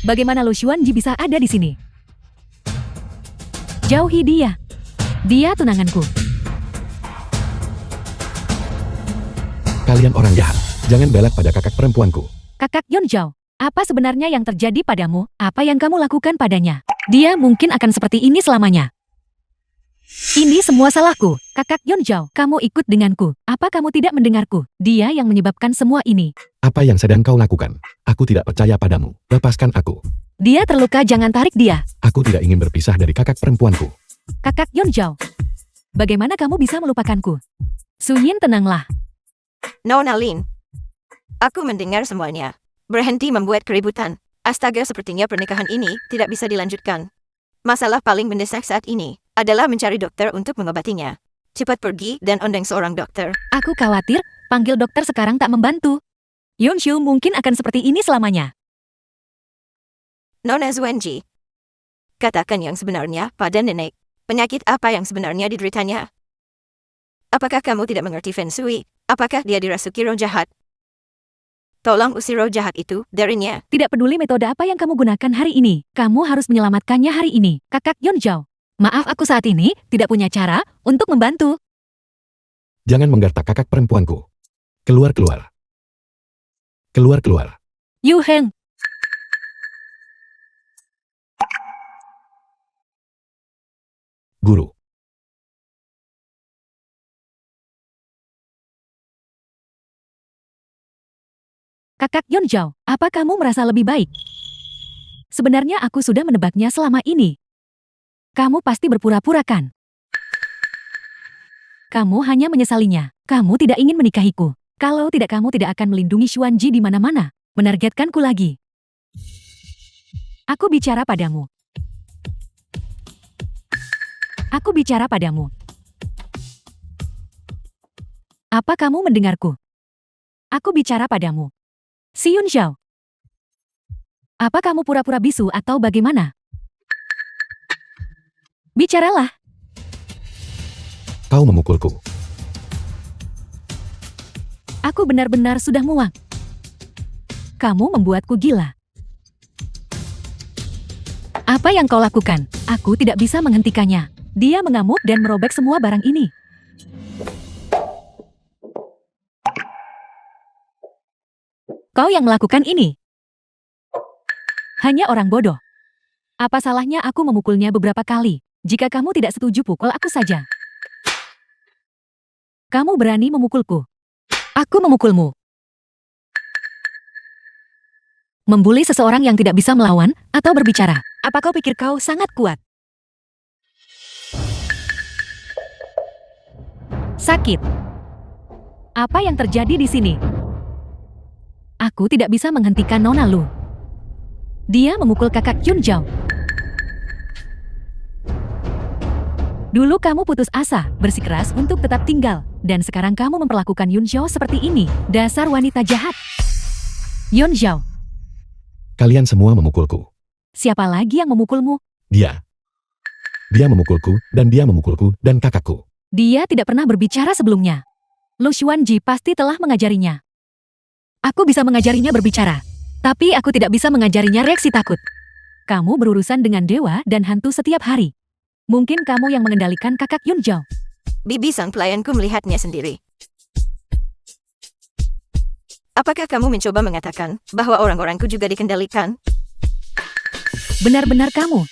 Bagaimana Lu Xuanji bisa ada di sini? Jauhi dia. Dia tunanganku. Kalian orang jahat. Jangan belak pada kakak perempuanku. Kakak Yun Zhao, apa sebenarnya yang terjadi padamu? Apa yang kamu lakukan padanya? Dia mungkin akan seperti ini selamanya. Ini semua salahku. Kakak Yun Zhao, kamu ikut denganku. Apa kamu tidak mendengarku? Dia yang menyebabkan semua ini. Apa yang sedang kau lakukan? Aku tidak percaya padamu. Lepaskan aku. Dia terluka, jangan tarik dia. Aku tidak ingin berpisah dari kakak perempuanku. Kakak Yun Zhao, bagaimana kamu bisa melupakanku? Su Yin, tenanglah. Nona Lin. Aku mendengar semuanya. Berhenti membuat keributan. Astaga, sepertinya pernikahan ini tidak bisa dilanjutkan. Masalah paling mendesak saat ini adalah mencari dokter untuk mengobatinya. Cepat pergi dan undang seorang dokter. Aku khawatir, panggil dokter sekarang tak membantu. Yunshu mungkin akan seperti ini selamanya. Nona Zuanji, katakan yang sebenarnya pada nenek. Penyakit apa yang sebenarnya dideritanya? Apakah kamu tidak mengerti Feng Shui? Apakah dia dirasuki roh jahat? Tolong usir roh jahat itu darinya. Tidak peduli metode apa yang kamu gunakan hari ini, kamu harus menyelamatkannya hari ini, Kakak Yonjao. Maaf, aku saat ini tidak punya cara untuk membantu. Jangan menggertak kakak perempuanku. Keluar, keluar. Keluar, keluar. Yu Heng, Guru. Kakak Yonjao, apa kamu merasa lebih baik? Sebenarnya aku sudah menebaknya selama ini. Kamu pasti berpura-pura kan? Kamu hanya menyesalinya. Kamu tidak ingin menikahiku. Kalau tidak, kamu tidak akan melindungi Xuanji di mana-mana. Menargetkanku lagi. Aku bicara padamu. Aku bicara padamu. Apa kamu mendengarku? Aku bicara padamu. Si Yunxiao. Apa kamu pura-pura bisu atau bagaimana? Bicaralah. Kau memukulku. Aku benar-benar sudah muak. Kamu membuatku gila. Apa yang kau lakukan? Aku tidak bisa menghentikannya. Dia mengamuk dan merobek semua barang ini. Kau yang melakukan ini. Hanya orang bodoh. Apa salahnya aku memukulnya beberapa kali? Jika kamu tidak setuju, pukul aku saja. Kamu berani memukulku. Aku memukulmu. Membuli seseorang yang tidak bisa melawan atau berbicara. Apa kau pikir kau sangat kuat? Sakit. Apa yang terjadi di sini? Aku tidak bisa menghentikan Nona Lu. Dia memukul kakak Yunjao. Dulu kamu putus asa, bersikeras untuk tetap tinggal. Dan sekarang kamu memperlakukan Yunxiao seperti ini. Dasar wanita jahat. Yunxiao, Kalian semua memukulku. siapa lagi yang memukulmu? Dia. Dia memukulku, dan dia memukulku, dan kakakku. Dia tidak pernah berbicara sebelumnya. Lu Xuanji pasti telah mengajarinya. Aku bisa mengajarinya berbicara. Tapi aku tidak bisa mengajarinya reaksi takut. Kamu berurusan dengan dewa dan hantu setiap hari. Mungkin kamu yang mengendalikan kakak Yunxiao. Bibi sang pelayanku melihatnya sendiri. Apakah kamu mencoba mengatakan bahwa orang-orangku juga dikendalikan? Benar-benar kamu.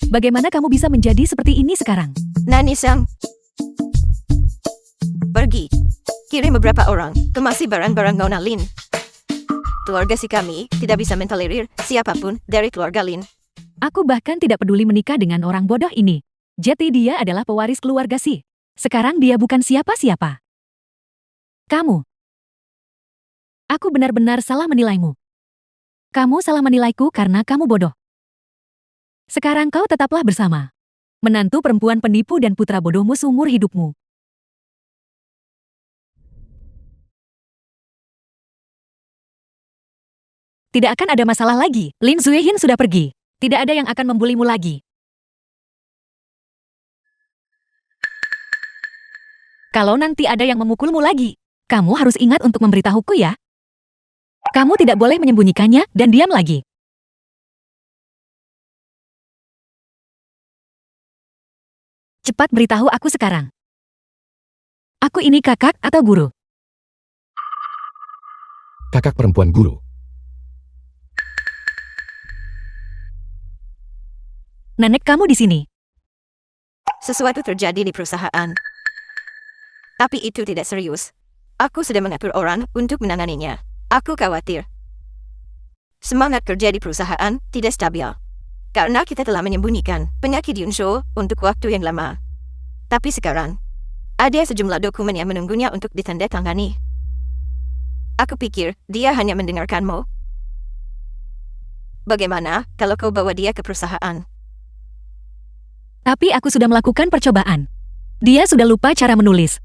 Bagaimana kamu bisa menjadi seperti ini sekarang? Nani sang. Pergi. Kirim beberapa orang kemasi barang-barang Nona Lin. Keluarga si kami tidak bisa mentolerir siapapun dari keluarga Lin. Aku bahkan tidak peduli menikah dengan orang bodoh ini. Jadi dia adalah pewaris keluarga si. Sekarang dia bukan siapa-siapa. Kamu. Aku benar-benar salah menilaimu. Kamu salah menilaiku karena kamu bodoh. Sekarang kau tetaplah bersama menantu perempuan penipu dan putra bodohmu seumur hidupmu. Tidak akan ada masalah lagi. Lin Zuihin sudah pergi. Tidak ada yang akan membulimu lagi. Kalau nanti ada yang memukulmu lagi, kamu harus ingat untuk memberitahuku ya. Kamu tidak boleh menyembunyikannya dan diam lagi. Cepat beritahu aku sekarang. Aku ini kakak atau guru? Kakak perempuan guru. Nenek kamu di sini. Sesuatu terjadi di perusahaan. Tapi itu tidak serius. Aku sudah mengatur orang untuk menanganinya. Aku khawatir. Semangat kerja di perusahaan tidak stabil. Karena kita telah menyembunyikan penyakit Yunsho untuk waktu yang lama. Tapi sekarang, ada sejumlah dokumen yang menunggunya untuk ditandatangani. Aku pikir dia hanya mendengarkanmu. Bagaimana kalau kau bawa dia ke perusahaan? Tapi aku sudah melakukan percobaan. Dia sudah lupa cara menulis.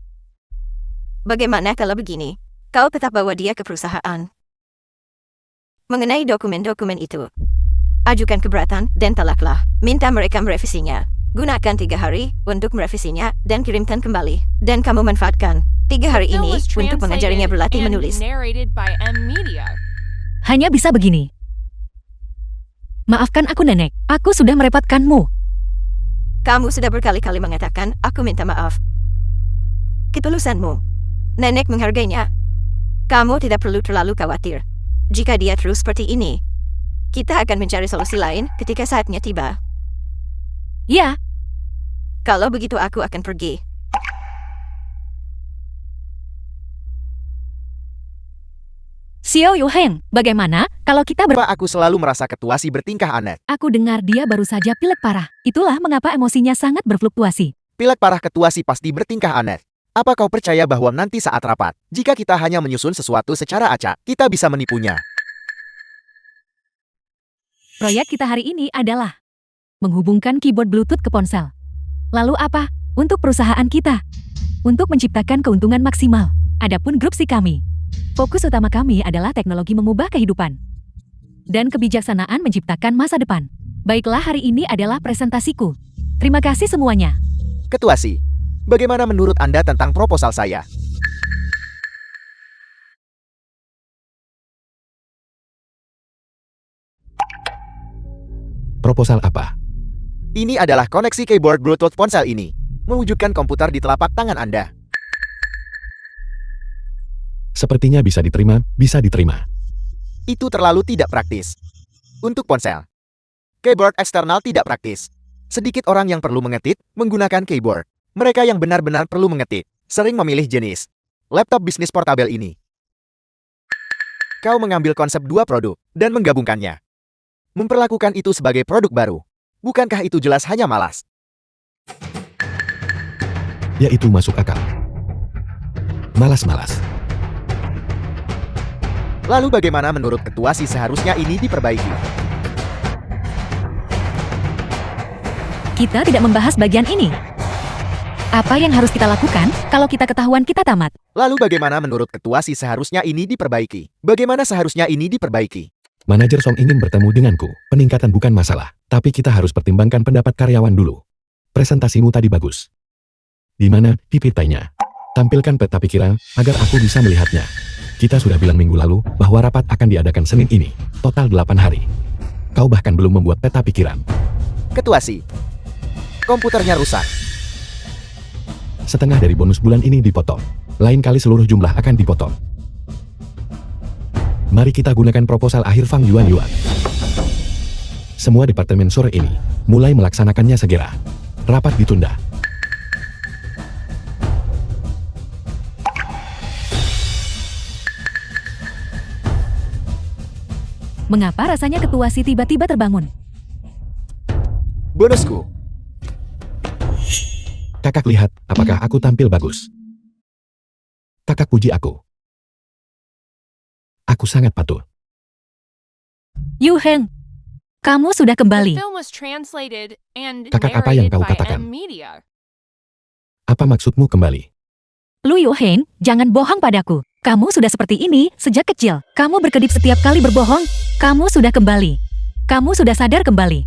Bagaimana kalau begini? Kau tetap bawa dia ke perusahaan. Mengenai dokumen-dokumen itu, ajukan keberatan dan tolaklah. Minta mereka merevisinya. Gunakan 3 hari untuk merevisinya dan kirimkan kembali. Dan kamu manfaatkan 3 hari The film ini was untuk mengajarinya translated berlatih and menulis. narrated by M Media. Hanya bisa begini. Maafkan aku, Nenek. Aku sudah merepotkanmu. Kamu sudah berkali-kali mengatakan, aku minta maaf. Ketulusanmu. Nenek menghargainya. Kamu tidak perlu terlalu khawatir. Jika dia terus seperti ini, kita akan mencari solusi lain ketika saatnya tiba. Ya, Kalau begitu aku akan pergi. Xiao Yuheng, bagaimana kalau kita Kenapa aku selalu merasa ketua si bertingkah aneh? Aku dengar dia baru saja pilek parah. Itulah mengapa emosinya sangat berfluktuasi. Pilek parah ketua si pasti bertingkah aneh. Apa kau percaya bahwa nanti saat rapat, jika kita hanya menyusun sesuatu secara acak, kita bisa menipunya? Proyek kita hari ini adalah menghubungkan keyboard Bluetooth ke ponsel. Lalu apa? Untuk perusahaan kita. Untuk menciptakan keuntungan maksimal. Adapun grup si kami. Fokus utama kami adalah teknologi mengubah kehidupan. Dan kebijaksanaan menciptakan masa depan. Baiklah, hari ini adalah presentasiku. Terima kasih semuanya. Ketua si, bagaimana menurut Anda tentang proposal saya? Proposal apa? Ini adalah koneksi keyboard Bluetooth ponsel ini, mewujudkan komputer di telapak tangan Anda. Sepertinya bisa diterima, bisa diterima. Itu terlalu tidak praktis. Untuk ponsel, keyboard eksternal tidak praktis. Sedikit orang yang perlu mengetik menggunakan keyboard. Mereka yang benar-benar perlu mengetik sering memilih jenis laptop bisnis portabel ini. Kau mengambil konsep 2 produk dan menggabungkannya. Memperlakukan itu sebagai produk baru. Bukankah itu jelas hanya malas? Ya, itu masuk akal. Malas-malas. Lalu bagaimana menurut ketua si seharusnya ini diperbaiki? Kita tidak membahas bagian ini. Apa yang harus kita lakukan kalau kita ketahuan kita tamat? Lalu bagaimana menurut ketua si seharusnya ini diperbaiki? Bagaimana seharusnya ini diperbaiki? Manajer Song ingin bertemu denganku. Peningkatan bukan masalah. Tapi kita harus pertimbangkan pendapat karyawan dulu. Presentasimu tadi bagus. Di mana PPT-nya? Tampilkan peta pikiran agar aku bisa melihatnya. Kita sudah bilang minggu lalu bahwa rapat akan diadakan Senin ini. Total 8 hari. Kau bahkan belum membuat peta pikiran. Ketua si, komputernya rusak. Setengah dari bonus bulan ini dipotong. Lain kali seluruh jumlah akan dipotong. Mari kita gunakan proposal akhir Fang Yuan. Semua departemen sore ini mulai melaksanakannya segera. Rapat ditunda. Mengapa rasanya ketua si tiba-tiba terbangun? Bonusku. Kakak lihat, apakah aku tampil bagus? Kakak puji aku. Aku sangat patuh. Yuheng, kamu sudah The kembali. film was translated and Kakak, apa yang narrated kau by katakan? M Media. Apa maksudmu kembali? Lu Yuheng, jangan bohong padaku. Kamu sudah seperti ini sejak kecil. Kamu berkedip setiap kali berbohong. Kamu sudah kembali. Kamu sudah sadar kembali.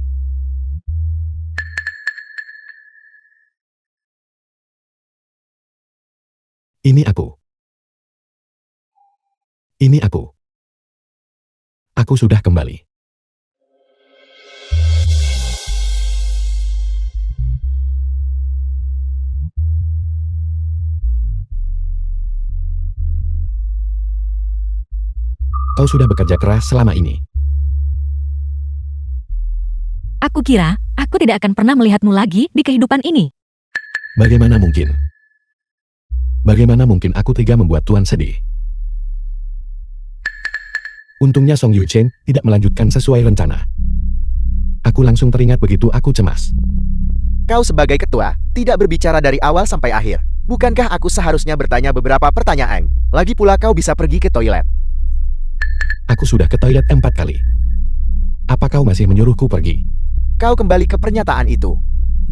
Ini aku. Ini aku. Aku sudah kembali. Kau sudah bekerja keras selama ini. Aku kira, aku tidak akan pernah melihatmu lagi di kehidupan ini. Bagaimana mungkin? Bagaimana mungkin aku tega membuat Tuan sedih? Untungnya Song Yuchen tidak melanjutkan sesuai rencana. Aku langsung teringat begitu aku cemas. Kau sebagai ketua, tidak berbicara dari awal sampai akhir. Bukankah aku seharusnya bertanya beberapa pertanyaan? Lagi pula kau bisa pergi ke toilet. Aku sudah ke toilet 4 kali. Apa kau masih menyuruhku pergi? Kau kembali ke pernyataan itu.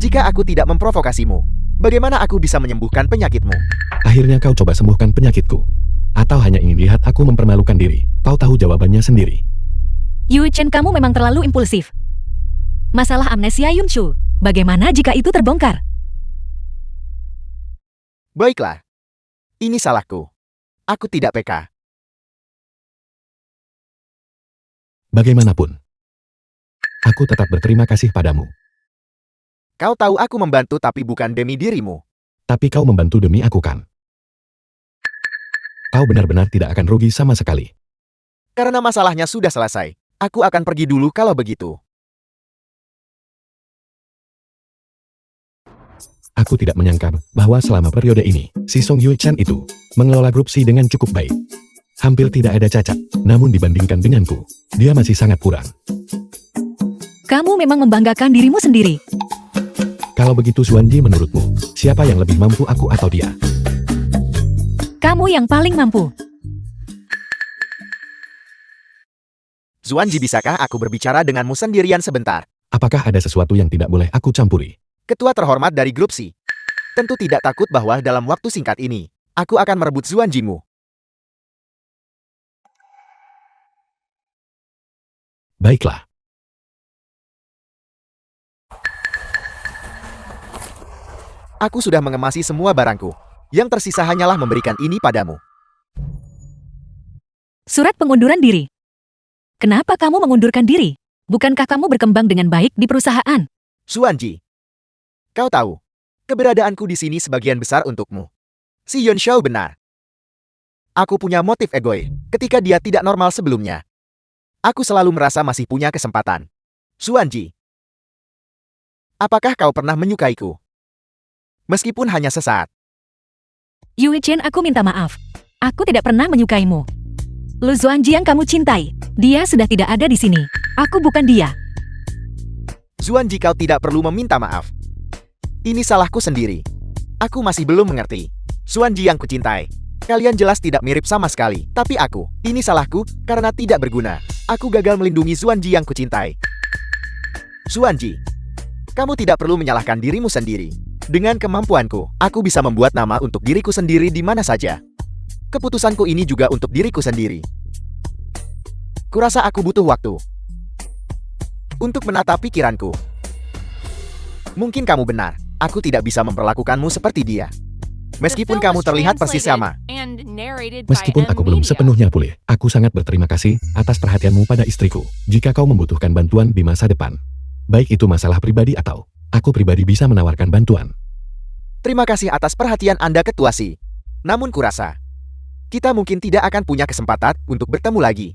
Jika aku tidak memprovokasimu, bagaimana aku bisa menyembuhkan penyakitmu? Akhirnya kau coba sembuhkan penyakitku. Atau hanya ingin lihat aku mempermalukan diri? Kau tahu jawabannya sendiri. Yu Chen, kamu memang terlalu impulsif. Masalah amnesia Yungshu, bagaimana jika itu terbongkar? Baiklah. Ini salahku. Aku tidak peka. Bagaimanapun, aku tetap berterima kasih padamu. Kau tahu aku membantu tapi bukan demi dirimu. Tapi kau membantu demi aku kan? Kau benar-benar tidak akan rugi sama sekali. Karena masalahnya sudah selesai. Aku akan pergi dulu kalau begitu. Aku tidak menyangka bahwa selama periode ini, si Song Yu Chen itu mengelola grup Si dengan cukup baik. Hampir tidak ada cacat, namun dibandingkan denganku, dia masih sangat kurang. Kamu memang membanggakan dirimu sendiri. Kalau begitu Xuanji, menurutmu, siapa yang lebih mampu, aku atau dia? Kamu yang paling mampu. Xuanji, bisakah aku berbicara denganmu sendirian sebentar? Apakah ada sesuatu yang tidak boleh aku campuri? Ketua terhormat dari grup Si. Tentu tidak takut bahwa dalam waktu singkat ini, aku akan merebut Xuanji-mu. Baiklah. Aku sudah mengemasi semua barangku. Yang tersisa hanyalah memberikan ini padamu. Surat pengunduran diri. Kenapa kamu mengundurkan diri? Bukankah kamu berkembang dengan baik di perusahaan? Xuanji, kau tahu, keberadaanku di sini sebagian besar untukmu. Si Yuan Shao benar. Aku punya motif egois ketika dia tidak normal sebelumnya. Aku selalu merasa masih punya kesempatan. Xuanji, apakah kau pernah menyukaiku? Meskipun hanya sesaat. Yu Chen, aku minta maaf. Aku tidak pernah menyukaimu. Lu Xuanji yang kamu cintai, dia sudah tidak ada di sini. Aku bukan dia. Xuanji, kau tidak perlu meminta maaf. Ini salahku sendiri. Aku masih belum mengerti. Xuanji yang kucintai, kalian jelas tidak mirip sama sekali. Tapi aku, ini salahku karena tidak berguna. Aku gagal melindungi Xuanji yang kucintai. Xuanji, kamu tidak perlu menyalahkan dirimu sendiri. Dengan kemampuanku, aku bisa membuat nama untuk diriku sendiri di mana saja. Keputusanku ini juga untuk diriku sendiri. Kurasa aku butuh waktu untuk menata pikiranku. Mungkin kamu benar, aku tidak bisa memperlakukanmu seperti dia. Meskipun kamu terlihat persis sama. Meskipun aku belum sepenuhnya pulih, aku sangat berterima kasih atas perhatianmu pada istriku. Jika kau membutuhkan bantuan di masa depan, baik itu masalah pribadi atau aku pribadi bisa menawarkan bantuan. Terima kasih atas perhatian Anda, Ketua Si. Namun kurasa, kita mungkin tidak akan punya kesempatan untuk bertemu lagi.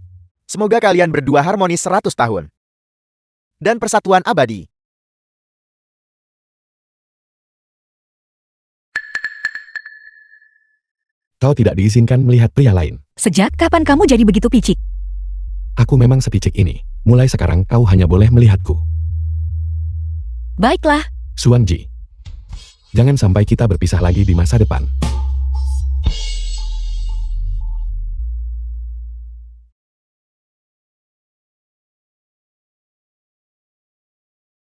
Semoga kalian berdua harmonis 100 tahun. Dan persatuan abadi. Kau tidak diizinkan melihat pria lain. Sejak kapan kamu jadi begitu picik? Aku memang sepicik ini. Mulai sekarang kau hanya boleh melihatku. Baiklah. Xuanji, jangan sampai kita berpisah lagi di masa depan.